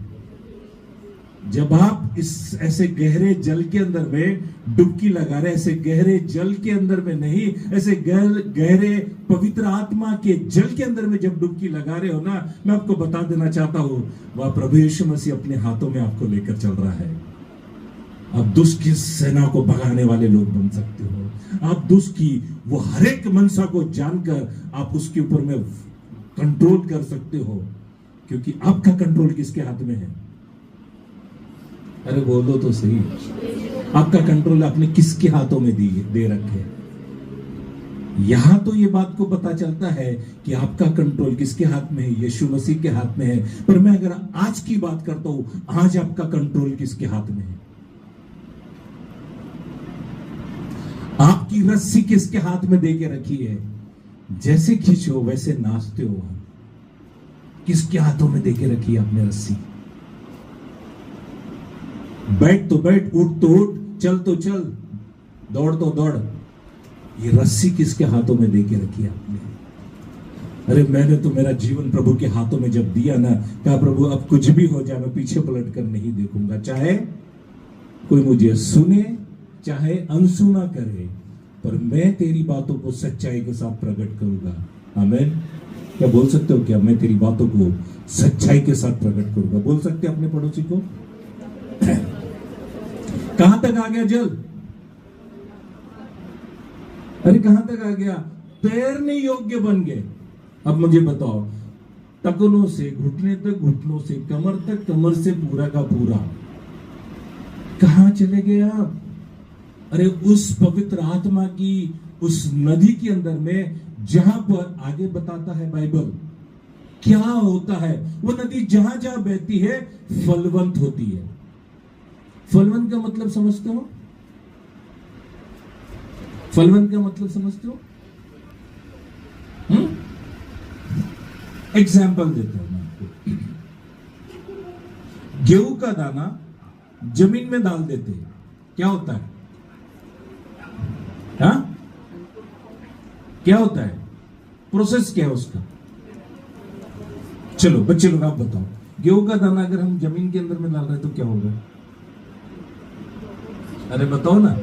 जब आप इस ऐसे गहरे जल के अंदर में डुबकी लगा रहे, ऐसे गहरे जल के अंदर में नहीं, ऐसे गहरे पवित्र आत्मा के जल के अंदर में जब डुबकी लगा रहे हो ना, मैं आपको बता देना चाहता हूं, वह प्रभु यीशु मसीह अपने हाथों में आपको लेकर चल रहा है। आप दुष्ट की सेना को भगाने वाले लोग बन सकते हो। आप दुष्ट की वो हर एक मनसा को जानकर आप उसके ऊपर में कंट्रोल कर सकते हो, क्योंकि आपका कंट्रोल किसके हाथ में है? अरे बोलो तो सही, आपका कंट्रोल आपने किसके हाथों में दे रखे? यहां तो ये बात को पता चलता है कि आपका कंट्रोल किसके हाथ में है? यीशु मसीह के हाथ में है। पर मैं अगर आज की बात करता हूं, आज आपका कंट्रोल किसके हाथ में है? आपकी रस्सी किसके हाथ में दे के रखी है? जैसे खींचो वैसे नाचते हो। किसके हाथों में दे के रखी है आपने रस्सी? बैठ तो बैठ, उठ तो उठ, चल तो चल, दौड़ तो दौड़। ये रस्सी किसके हाथों में दे के रखी है आपने? अरे मैंने तो मेरा जीवन प्रभु के हाथों में जब दिया ना, कहा प्रभु अब कुछ भी हो जाए मैं पीछे पलट कर नहीं देखूंगा, चाहे कोई मुझे सुने चाहे अनसुना करे, पर मैं तेरी बातों को सच्चाई के साथ प्रकट करूंगा। आमीन। क्या बोल सकते हो? क्या मैं तेरी बातों को सच्चाई के साथ प्रकट करूंगा? बोल सकते अपने पड़ोसी को? कहां तक आ गया जल? अरे कहां तक आ गया? तैरने योग्य बन गए। अब मुझे बताओ, टखनों से घुटने तक, घुटनों से कमर तक, कमर से पूरा का पूरा कहां चले गए आप? अरे उस पवित्र आत्मा की उस नदी के अंदर में, जहां पर आगे बताता है बाइबल क्या होता है, वो नदी जहां जहां बहती है फलवंत होती है। फलवंत का मतलब समझते हो? फलवंत का मतलब समझते हो? एग्जाम्पल देता हूं मैं आपको। गेहूं का दाना जमीन में डाल देते हैं, क्या होता है? हाँ? क्या होता है? प्रोसेस क्या है उसका? चलो बच्चे लोग आप बताओ, गेहूं का दाना अगर हम जमीन के अंदर में डाल रहे हैं तो क्या होगा? अरे बताओ ना,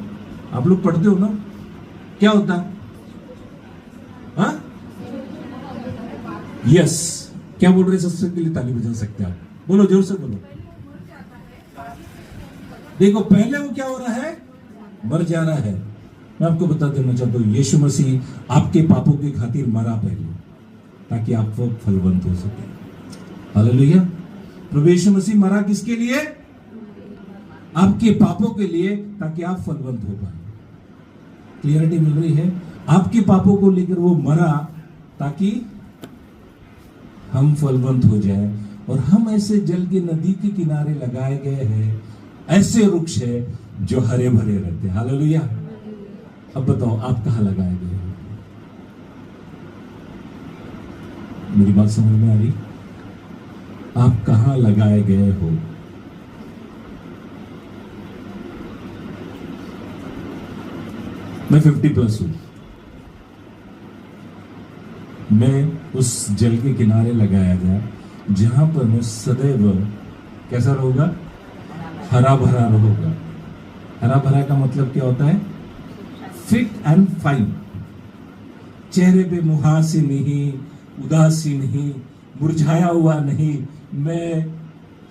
आप लोग पढ़ते हो ना, क्या होता है? हाँ? यस। क्या बोल रहे? सबसे के लिए ताली बजा सकते हैं आप? बोलो, जोर से बोलो। देखो पहले वो क्या हो रहा है? मर जा रहा है। मैं आपको बता देना चाहता हूं, यीशु मसीह आपके पापों की खातिर मरा पहले, ताकि आप वो फलवंत हो सके। हालेलुया। प्रभु यीशु मसीह मरा किसके लिए? आपके पापों के लिए, ताकि आप फलवंत हो पाए। क्लियरिटी मिल रही है? आपके पापों को लेकर वो मरा ताकि हम फलवंत हो जाए। और हम ऐसे जल की नदी के किनारे लगाए गए हैं, ऐसे वृक्ष है जो हरे भरे रहते हैं। हालेलुया। अब बताओ आप कहां लगाए गए हो? मेरी बात समझ में आ रही? आप कहां लगाए गए हो? मैं 50+ हूं। मैं उस जल के किनारे लगाया गया जहां पर मैं सदैव कैसा रहूंगा? हरा भरा रहूंगा। हरा भरा का मतलब क्या होता है? Fit and fine. चेहरे पे मुहासे नहीं, उदासी नहीं, मुरझाया हुआ नहीं। मैं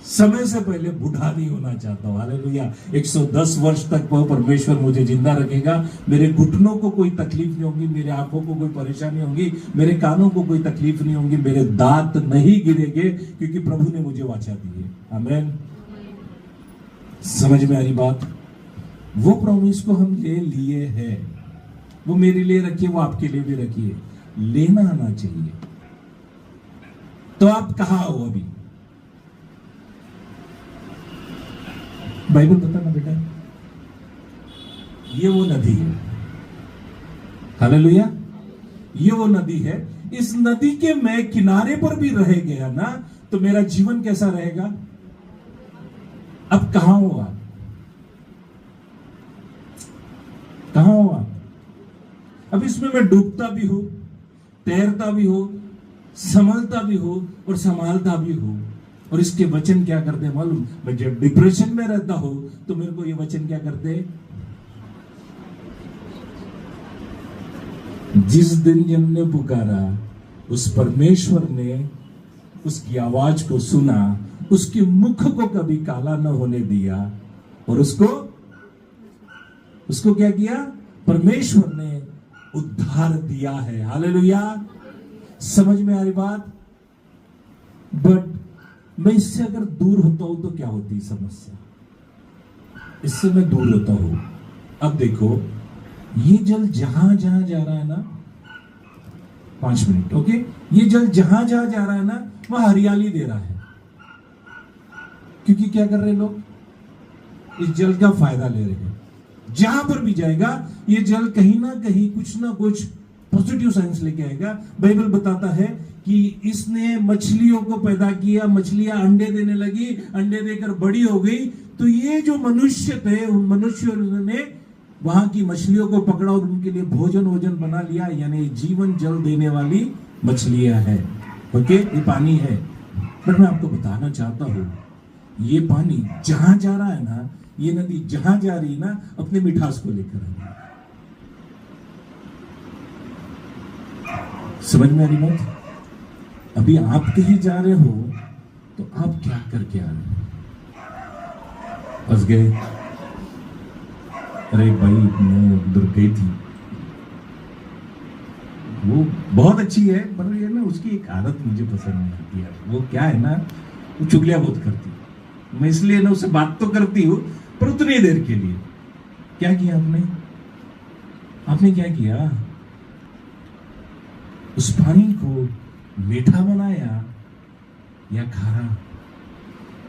समय से पहले बूढ़ा नहीं होना चाहता हूं। हालेलुया। 110 वर्ष तक वो परमेश्वर मुझे जिंदा रखेगा। मेरे घुटनों को कोई तकलीफ नहीं होगी, मेरे आंखों को कोई परेशानी होगी, मेरे कानों को कोई तकलीफ नहीं होगी, मेरे दांत नहीं गिरेंगे, क्योंकि प्रभु ने मुझे वाचा दी है। आमीन। समझ में आ रही बात? वो प्रॉमिस को हम ले लिए हैं। वो मेरे लिए रखिए, वो आपके लिए भी रखिए। लेना आना चाहिए। तो आप कहां हो अभी? बाइबल बताना बेटा। ये वो नदी है। हालेलुया, ये वो नदी है। इस नदी के मैं किनारे पर भी रह गया ना, तो मेरा जीवन कैसा रहेगा? अब कहां हो आप? कहां हो आप? अब इसमें मैं डूबता भी हूं, तैरता भी हूं, संभलता भी हूं और संभालता भी हूं। और इसके वचन क्या करते हैं मालूम? मैं जब डिप्रेशन में रहता हूं तो मेरे को ये वचन क्या करते हैं? जिस दिन जिनने पुकारा उस परमेश्वर ने उसकी आवाज को सुना, उसके मुख को कभी काला न होने दिया और उसको क्या किया? परमेश्वर ने उद्धार दिया है। हालेलुया, समझ में आ रही बात? बट मैं इससे अगर दूर होता हूं तो क्या होती समस्या? इससे मैं दूर होता हूं। अब देखो, ये जल जहां जहां जा रहा है ना, 5 मिनट, ओके, ये जल जहां जहां जा रहा है ना, वह हरियाली दे रहा है। क्योंकि क्या कर रहे हैं लोग? इस जल का फायदा ले रहे हैं। जहां पर भी जाएगा ये जल कहीं ना कहीं कुछ ना कुछ पॉजिटिव साइंस लेके आएगा। बाइबल बताता है कि इसने मछलियों को पैदा किया, मछलियां अंडे देने लगी, अंडे देकर बड़ी हो गई। तो ये जो मनुष्य थे, उन मनुष्यों ने वहां की मछलियों को पकड़ा और उनके लिए भोजन बना लिया, यानी जीवन जल देने वाली मछलियां हैं। ओके, ये पानी है। बट मैं आपको बताना चाहता हूं, ये पानी जहां जा रहा है ना, ये नदी जहां जा रही है ना, अपने मिठास को लेकर आ रही है। समझ में आ रही बात? अभी आप कहीं जा रहे हो तो आप क्या करके आ रहे हो? फंस गए? अरे भाई, मैं उधर गई थी, वो बहुत अच्छी है, पर ये ना उसकी एक आदत मुझे पसंद नहीं आती है। वो क्या है ना, वो चुगलियां बहुत करती है। मैं इसलिए ना उससे बात तो करती हूँ, पर उतनी देर के लिए। क्या किया आपने क्या किया? उस पानी को मीठा बनाया या खारा?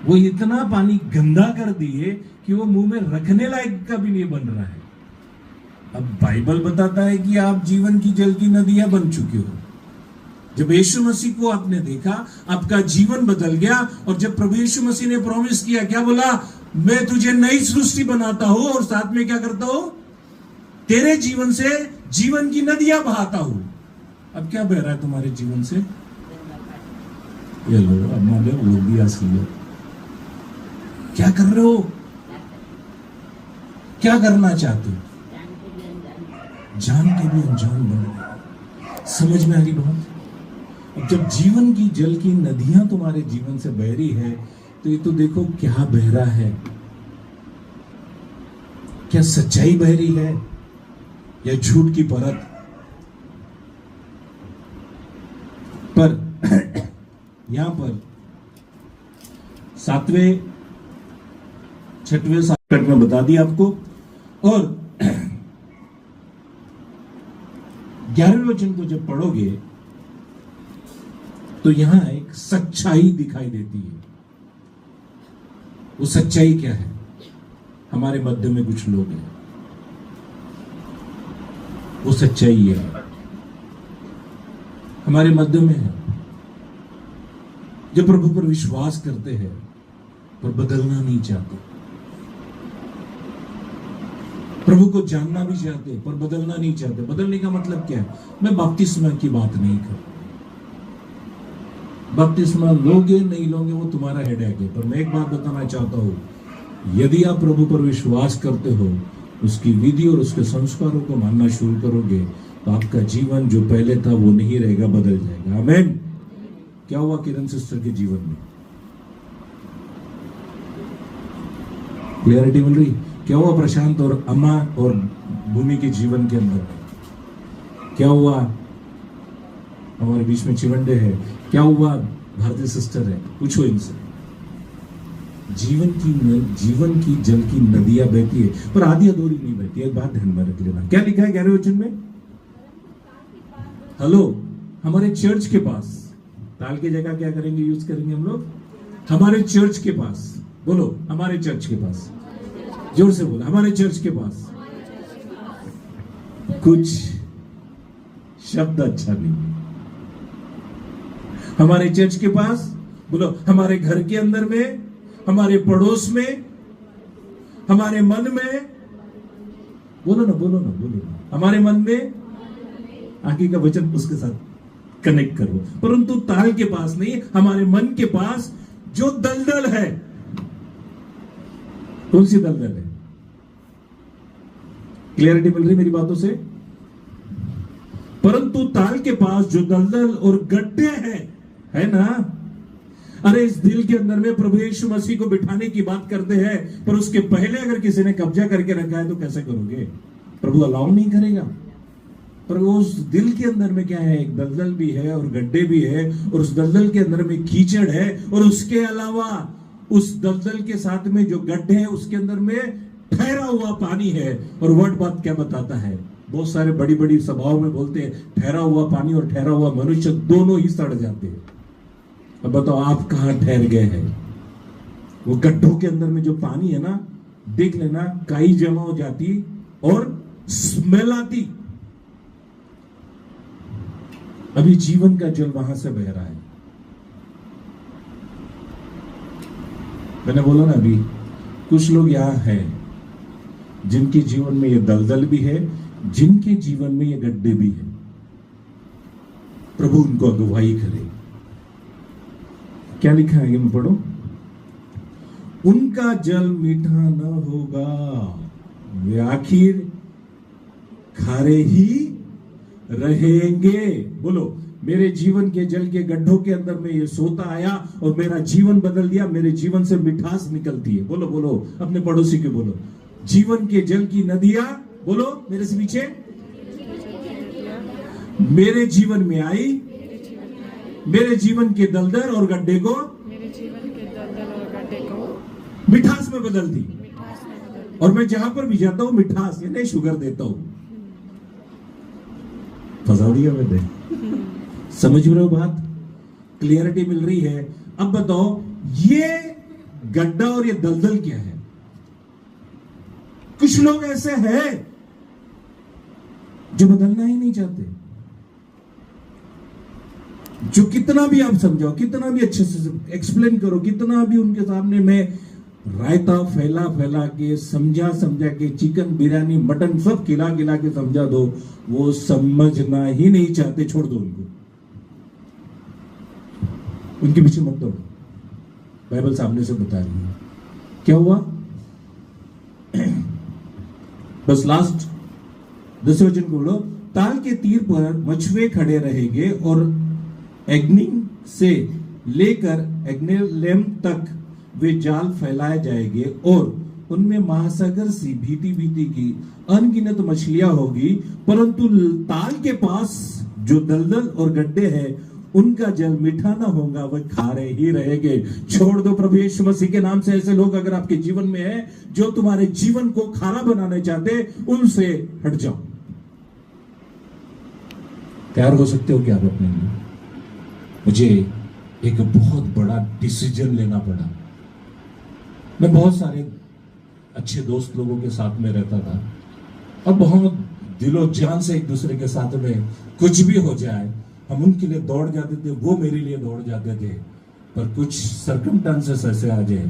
वो इतना पानी गंदा कर दिए कि वो मुंह में रखने लायक का भी नहीं बन रहा है। अब बाइबल बताता है कि आप जीवन की जल की नदियां बन चुके हो। जब यीशु मसीह को आपने देखा, आपका जीवन बदल गया। और जब प्रभु यीशु मसीह ने प्रॉमिस किया, क्या बोला? मैं तुझे नई सृष्टि बनाता हूं और साथ में क्या करता हूं? तेरे जीवन से जीवन की नदियां बहाता हूं। अब क्या बह रहा है तुम्हारे जीवन से? ये लो, अब मान लो लोग भी असली। क्या कर रहे हो? क्या करना चाहते हो? जान के भी अनजान बन रहे। समझ में आ रही बात? अब जब जीवन की जल की नदियां तुम्हारे जीवन से बह रही है, तो ये तो देखो क्या बह रहा है। क्या सच्चाई बह रही है या झूठ की परत? पर यहां पर 7वें 6वें साप्ट में बता दिया आपको। और 11वें वचन को जब पढ़ोगे तो यहां एक सच्चाई दिखाई देती है। वो सच्चाई क्या है? हमारे मध्य में कुछ लोग हैं, वो सच्चाई है हमारे मध्य में है, जो प्रभु पर विश्वास करते हैं पर बदलना नहीं चाहते, प्रभु को जानना भी चाहते पर बदलना नहीं चाहते। बदलने का मतलब क्या है? मैं बपतिस्मा की बात नहीं कर, बपतिस्मा लोगे नहीं लोगे वो तुम्हारा हेडेक है। पर मैं एक बात बताना चाहता हूं, यदि आप प्रभु पर विश्वास करते हो, उसकी विधि और उसके संस्कारों को मानना शुरू करोगे, तो आपका जीवन जो पहले था वो नहीं रहेगा, बदल जाएगा। आमीन। क्या हुआ किरण सिस्टर के जीवन में? क्लियरिटी मिल रही? क्या हुआ प्रशांत और अम्मा और भूमि के जीवन के अंदर? क्या हुआ? हमारे बीच में चिवंडे है। क्या हुआ? भारतीय सिस्टर है। पूछो इनसे। जीवन की जल की नदियां बहती है, पर आधी अधूरी नहीं बहती है। बात ध्यान में रख लेना। क्या लिखा है 11वें वचन में? हेलो, हमारे चर्च के पास, ताल की जगह क्या करेंगे? यूज करेंगे हम लोग हमारे चर्च के पास। बोलो, हमारे चर्च के पास। जोर से बोलो, हमारे चर्च के पास। कुछ शब्द अच्छा नहीं। हमारे चर्च के पास बोलो, हमारे घर के अंदर में, हमारे पड़ोस में, हमारे मन में, बोलो ना, हमारे मन में, आगे का वचन उसके साथ कनेक्ट करो, परंतु ताल के पास नहीं, हमारे मन के पास जो दलदल है, कौन सी दलदल है? क्लियरिटी मिल रही मेरी बातों से? परंतु ताल के पास जो दलदल और गड्ढे हैं, है ना? अरे इस दिल के अंदर में प्रभु यीशु मसीह को बिठाने की बात करते हैं, पर उसके पहले अगर किसी ने कब्जा करके रखा है तो कैसे करोगे? प्रभु अलाउ नहीं करेगा। पर उस दिल के अंदर में क्या है? एक दलदल भी है और गड्ढे भी है, और उस दलदल के अंदर में कीचड़ है, और उसके अलावा उस दलदल के साथ में जो गड्ढे हैं उसके अंदर में ठहरा हुआ पानी है। और वर्ड बात क्या बताता है? बहुत सारे बड़ी बड़ी सभाओं में बोलते हैं ठहरा हुआ पानी और ठहरा हुआ मनुष्य दोनों ही सड़ जाते हैं। अब बताओ आप कहां ठहर गए हैं? वो गड्ढों के अंदर में जो पानी है ना, देख लेना, काई जमा हो जाती और स्मेल आती। अभी जीवन का जल वहां से बह रहा है। मैंने बोला ना, अभी कुछ लोग यहां हैं जिनके जीवन में ये दलदल भी है, जिनके जीवन में ये गड्ढे भी है। प्रभु उनको अगुवाई करे। क्या लिखा है? मैं पढ़ो, उनका जल मीठा न होगा, वे आखिर खारे ही रहेंगे। बोलो, मेरे जीवन के जल के गड्ढों के अंदर में ये सोता आया और मेरा जीवन बदल दिया। मेरे जीवन से मिठास निकलती है। बोलो बोलो, अपने पड़ोसी के बोलो, जीवन के जल की नदियां, बोलो मेरे से पीछे, मेरे जीवन में आई, मेरे जीवन के दलदल और गड्ढे को मिठास में बदल दी। और मैं जहां पर भी जाता हूं मिठास यानी शुगर देता हूं। फंसा दिया मैंने। समझ रहे हो बात? क्लियरिटी मिल रही है? अब बताओ, ये गड्ढा और ये दलदल क्या है? कुछ लोग ऐसे हैं जो बदलना ही नहीं चाहते। जो कितना भी आप समझाओ, कितना भी अच्छे से एक्सप्लेन करो, कितना भी उनके सामने में रायता फैला फैला के समझा के चिकन बिरयानी मटन सब खिला के समझा दो, वो समझना ही नहीं चाहते। छोड़ दो उनको, उनके पीछे मत दौड़ो। बाइबल सामने से बता रही है। क्या हुआ? बस लास्ट 10 वचन को बोलो, ताल के तीर पर मछुए खड़े रहेंगे और एग्निंग से लेकर एग्नेलेम तक वे जाल फैलाए जाएंगे, और उनमें महासागर सी भीती की अनगिनत मछलियां होगी, परंतु ताल के पास जो दलदल और गड्ढे हैं उनका जल मीठा ना होगा, वह खारे ही रहेंगे। छोड़ दो प्रभु यीशु मसीह के नाम से ऐसे लोग अगर आपके जीवन में है जो तुम्हारे जीवन को खारा बनाना चाहते, उनसे हट जाओ। तैयार हो सकते हो क्या आप अपने लिए? मुझे एक बहुत बड़ा डिसीजन लेना पड़ा। मैं बहुत सारे अच्छे दोस्त लोगों के साथ में रहता था और बहुत दिलो जान से एक दूसरे के साथ में कुछ भी हो जाए हम उनके लिए दौड़ जाते थे, वो मेरे लिए दौड़ जाते थे। पर कुछ सर्कमस्टांसेस ऐसे आ जाए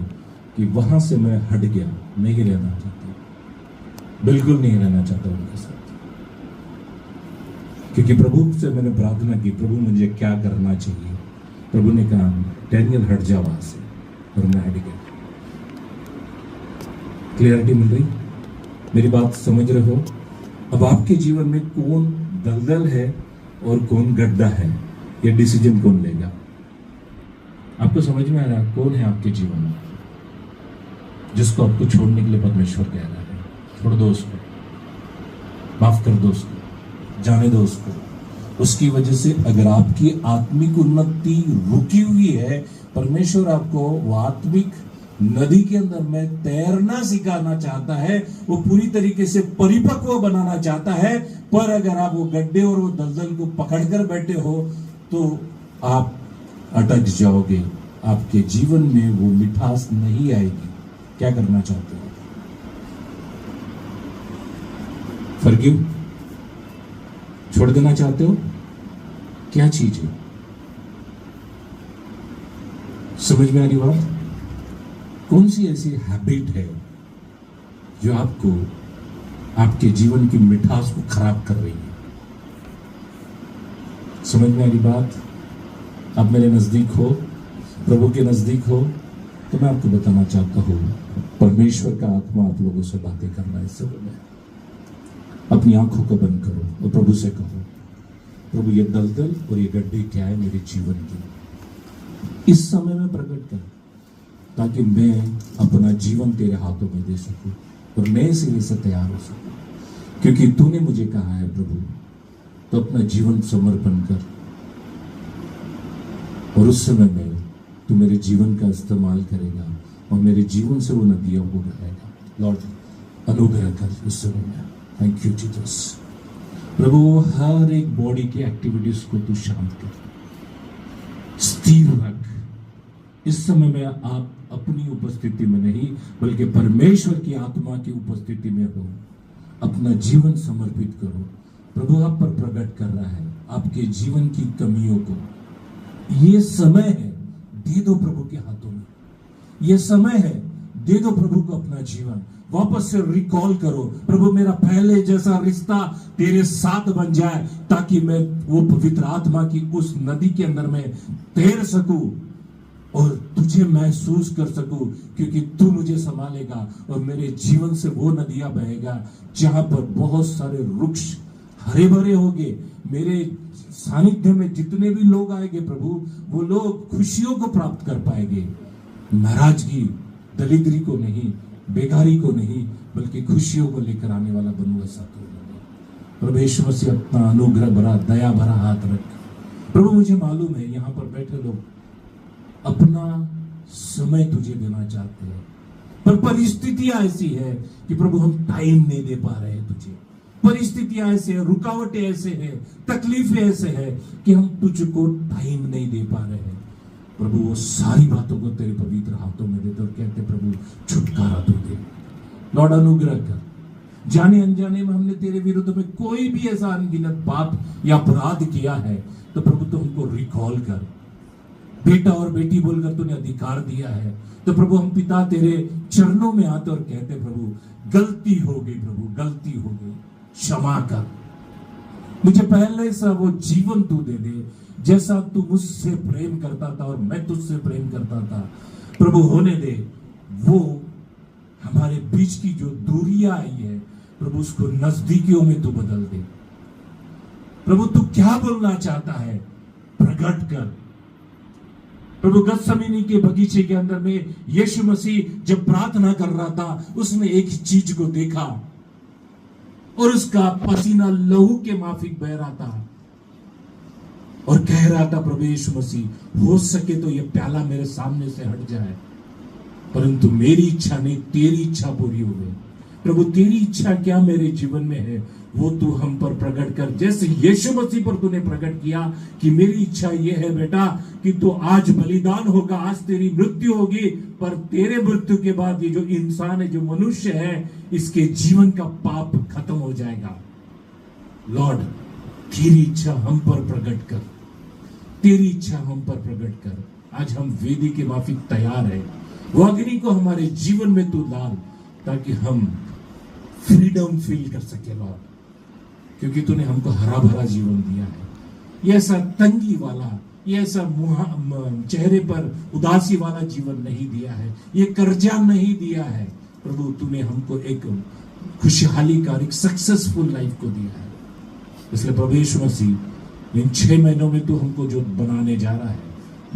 कि वहां से मैं हट गया, नहीं रहना चाहता, बिल्कुल नहीं रहना चाहता उनके साथ। क्योंकि प्रभु से मैंने प्रार्थना की, प्रभु मुझे क्या करना चाहिए? प्रभु ने कहा डैनियल हट जा वहां से, और मैं हट गया। क्लियरिटी मिल रही? मेरी बात समझ रहे हो? अब आपके जीवन में कौन दलदल है और कौन गड्ढा है, ये डिसीजन कौन लेगा? आपको समझ में आ रहा है कौन है आपके जीवन में जिसको आपको छोड़ने के लिए परमेश्वर कह रहा है? छोड़ दो उसको, माफ कर दो उसको, जाने दो उसको। उसकी वजह से अगर आपकी आत्मिक उन्नति रुकी हुई है, परमेश्वर आपको वो आत्मिक नदी के अंदर में तैरना सिखाना चाहता है, वो पूरी तरीके से परिपक्व बनाना चाहता है। पर अगर आप वो गड्ढे और वो दलदल को पकड़कर बैठे हो तो आप अटक जाओगे, आपके जीवन में वो मिठास नहीं आएगी। क्या करना चाहते हो? फॉरगिव, छोड़ देना चाहते हो? क्या चीज है? समझ में आ रही बात? कौन सी ऐसी हैबिट है जो आपको आपके जीवन की मिठास को खराब कर रही है? समझ में आ रही बात? आप मेरे नजदीक हो, प्रभु के नजदीक हो, तो मैं आपको बताना चाहता हूं, परमेश्वर का आत्मा आप लोगों से बातें करना है इस समय में। अपनी आंखों को बंद करो और प्रभु से कहो, प्रभु ये दलदल और ये गड्ढे क्या है मेरे जीवन की, इस समय में प्रकट कर, ताकि मैं अपना जीवन तेरे हाथों में दे सकूं और नए सिरे से तैयार हो सकूं, क्योंकि तूने मुझे कहा है प्रभु, तो अपना जीवन समर्पण कर और उस समय में तू मेरे जीवन का इस्तेमाल करेगा और मेरे जीवन से वो नदियां हो बहेगा। लॉर्ड अनुग्रह कर उस समय में। Thank you Jesus. प्रभु हर एक बॉडी की एक्टिविटीज को तू शांत कर, स्थिर रख। इस समय में आप अपनी उपस्थिति में नहीं बल्कि परमेश्वर की आत्मा की उपस्थिति में हो, अपना जीवन समर्पित करो। प्रभु आप पर प्रकट कर रहा है आपके जीवन की कमियों को। ये समय है, दे दो प्रभु के हाथों में। ये समय है, दे दो प्रभु को अपना जीवन। वापस से रिकॉल करो, प्रभु मेरा पहले जैसा रिश्ता तेरे साथ बन जाए, ताकि मैं वो पवित्र आत्मा की उस नदी के अंदर में तैर सकूं और तुझे महसूस कर सकूं, क्योंकि तू मुझे संभालेगा और मेरे जीवन से वो नदियां बहेगा जहां पर बहुत सारे वृक्ष हरे भरे होंगे। मेरे सानिध्य में जितने भी लोग आएंगे प्रभु, वो लोग खुशियों को प्राप्त कर पाएंगे, नाराजगी, दरिद्री को नहीं, बेगारी को नहीं, बल्कि खुशियों को लेकर आने वाला बनू ऐसा तो परमेश्वर से अपना अनुग्रह भरा, दया भरा हाथ रख। प्रभु मुझे मालूम है यहाँ पर बैठे लोग अपना समय तुझे देना चाहते हैं, पर परिस्थितियां ऐसी है कि प्रभु हम टाइम नहीं दे पा रहे हैं तुझे। परिस्थितियां ऐसे है, रुकावटें ऐसे हैं, तकलीफें ऐसे है कि हम तुझको टाइम नहीं दे पा रहे हैं। प्रभु वो सारी बातों को तेरे पवित्र हाथों में देते और कहते प्रभु छुटकारा तू दे। लॉर्ड अनुग्रह कर। जाने अनजाने में हमने तेरे विरुद्ध में कोई भी ऐसा अनगिनत पाप या अपराध किया है तो प्रभु तू हमको रिकॉल कर। बेटा और बेटी बोलकर तूने अधिकार दिया है, तो प्रभु हम पिता तेरे चरणों में आते और कहते प्रभु गलती हो गई, प्रभु गलती हो गई, क्षमा कर। मुझे पहले सा वो जीवन तू दे दे जैसा तू मुझसे प्रेम करता था और मैं तुझसे प्रेम करता था। प्रभु होने दे वो हमारे बीच की जो दूरियां आई है प्रभु उसको नजदीकियों में तू बदल दे। प्रभु तू क्या बोलना चाहता है प्रकट कर। प्रभु गत्समनी के बगीचे के अंदर में यीशु मसीह जब प्रार्थना कर रहा था, उसने एक ही चीज को देखा और उसका पसीना लहू के माफिक बह रहा था और कह रहा था प्रभु यीशु मसीह हो सके तो ये प्याला मेरे सामने से हट जाए, परंतु मेरी इच्छा नहीं तेरी इच्छा पूरी हो गई। प्रभु तेरी इच्छा क्या मेरे जीवन में है वो तू हम पर प्रकट कर, जैसे यीशु मसीह पर तूने प्रकट किया कि मेरी इच्छा ये है बेटा कि तू आज बलिदान होगा, आज तेरी मृत्यु होगी, पर तेरे मृत्यु के बाद ये जो इंसान है, जो मनुष्य है, इसके जीवन का पाप खत्म हो जाएगा। लॉर्ड तेरी इच्छा हम पर प्रकट कर, तेरी इच्छा हम पर प्रकट कर। आज हम वेदी के माफिक तैयार है, वो अग्नि को हमारे जीवन में तू डाल ताकि हम फ्रीडम फील कर सके लॉर्ड, क्योंकि तूने हमको हरा भरा जीवन दिया है। ये ऐसा तंगी वाला, ये ऐसा चेहरे पर उदासी वाला जीवन नहीं दिया है, ये कर्जा नहीं दिया है। प्रभु तूने हमको एक खुशहाली का, एक सक्सेसफुल लाइफ को दिया है। इसलिए प्रभु यीशु मसीह इन 6 महीनों में तू हमको जो बनाने जा रहा है,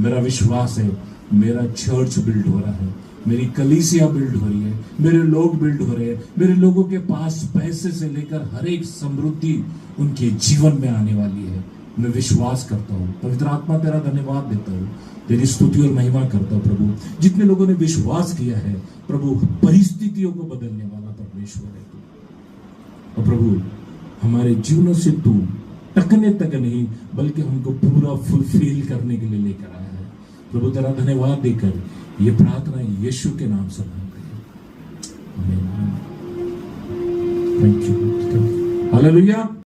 मेरा विश्वास है मेरा चर्च बिल्ड हो रहा है, मेरी कलीसिया बिल्ड हो रही है, मेरे लोग बिल्ड हो रहे हैं, मेरे लोगों के पास पैसे से लेकर हर एक समृद्धि उनके जीवन में आने वाली है। मैं विश्वास करता हूँ। पवित्र आत्मा तेरा धन्यवाद देता हूँ, तेरी स्तुति और महिमा करता हूँ। प्रभु जितने लोगों ने विश्वास किया है प्रभु परिस्थितियों को बदलने वाला परमेश्वर है तू, और प्रभु हमारे जीवनों से तू टकने तक नहीं बल्कि हमको पूरा फुलफिल करने के लिए लेकर आया है। प्रभु तेरा धन्यवाद देकर ये प्रार्थना यीशु के नाम से मांगते हैं। आमीन। Thank you. हालेलुया।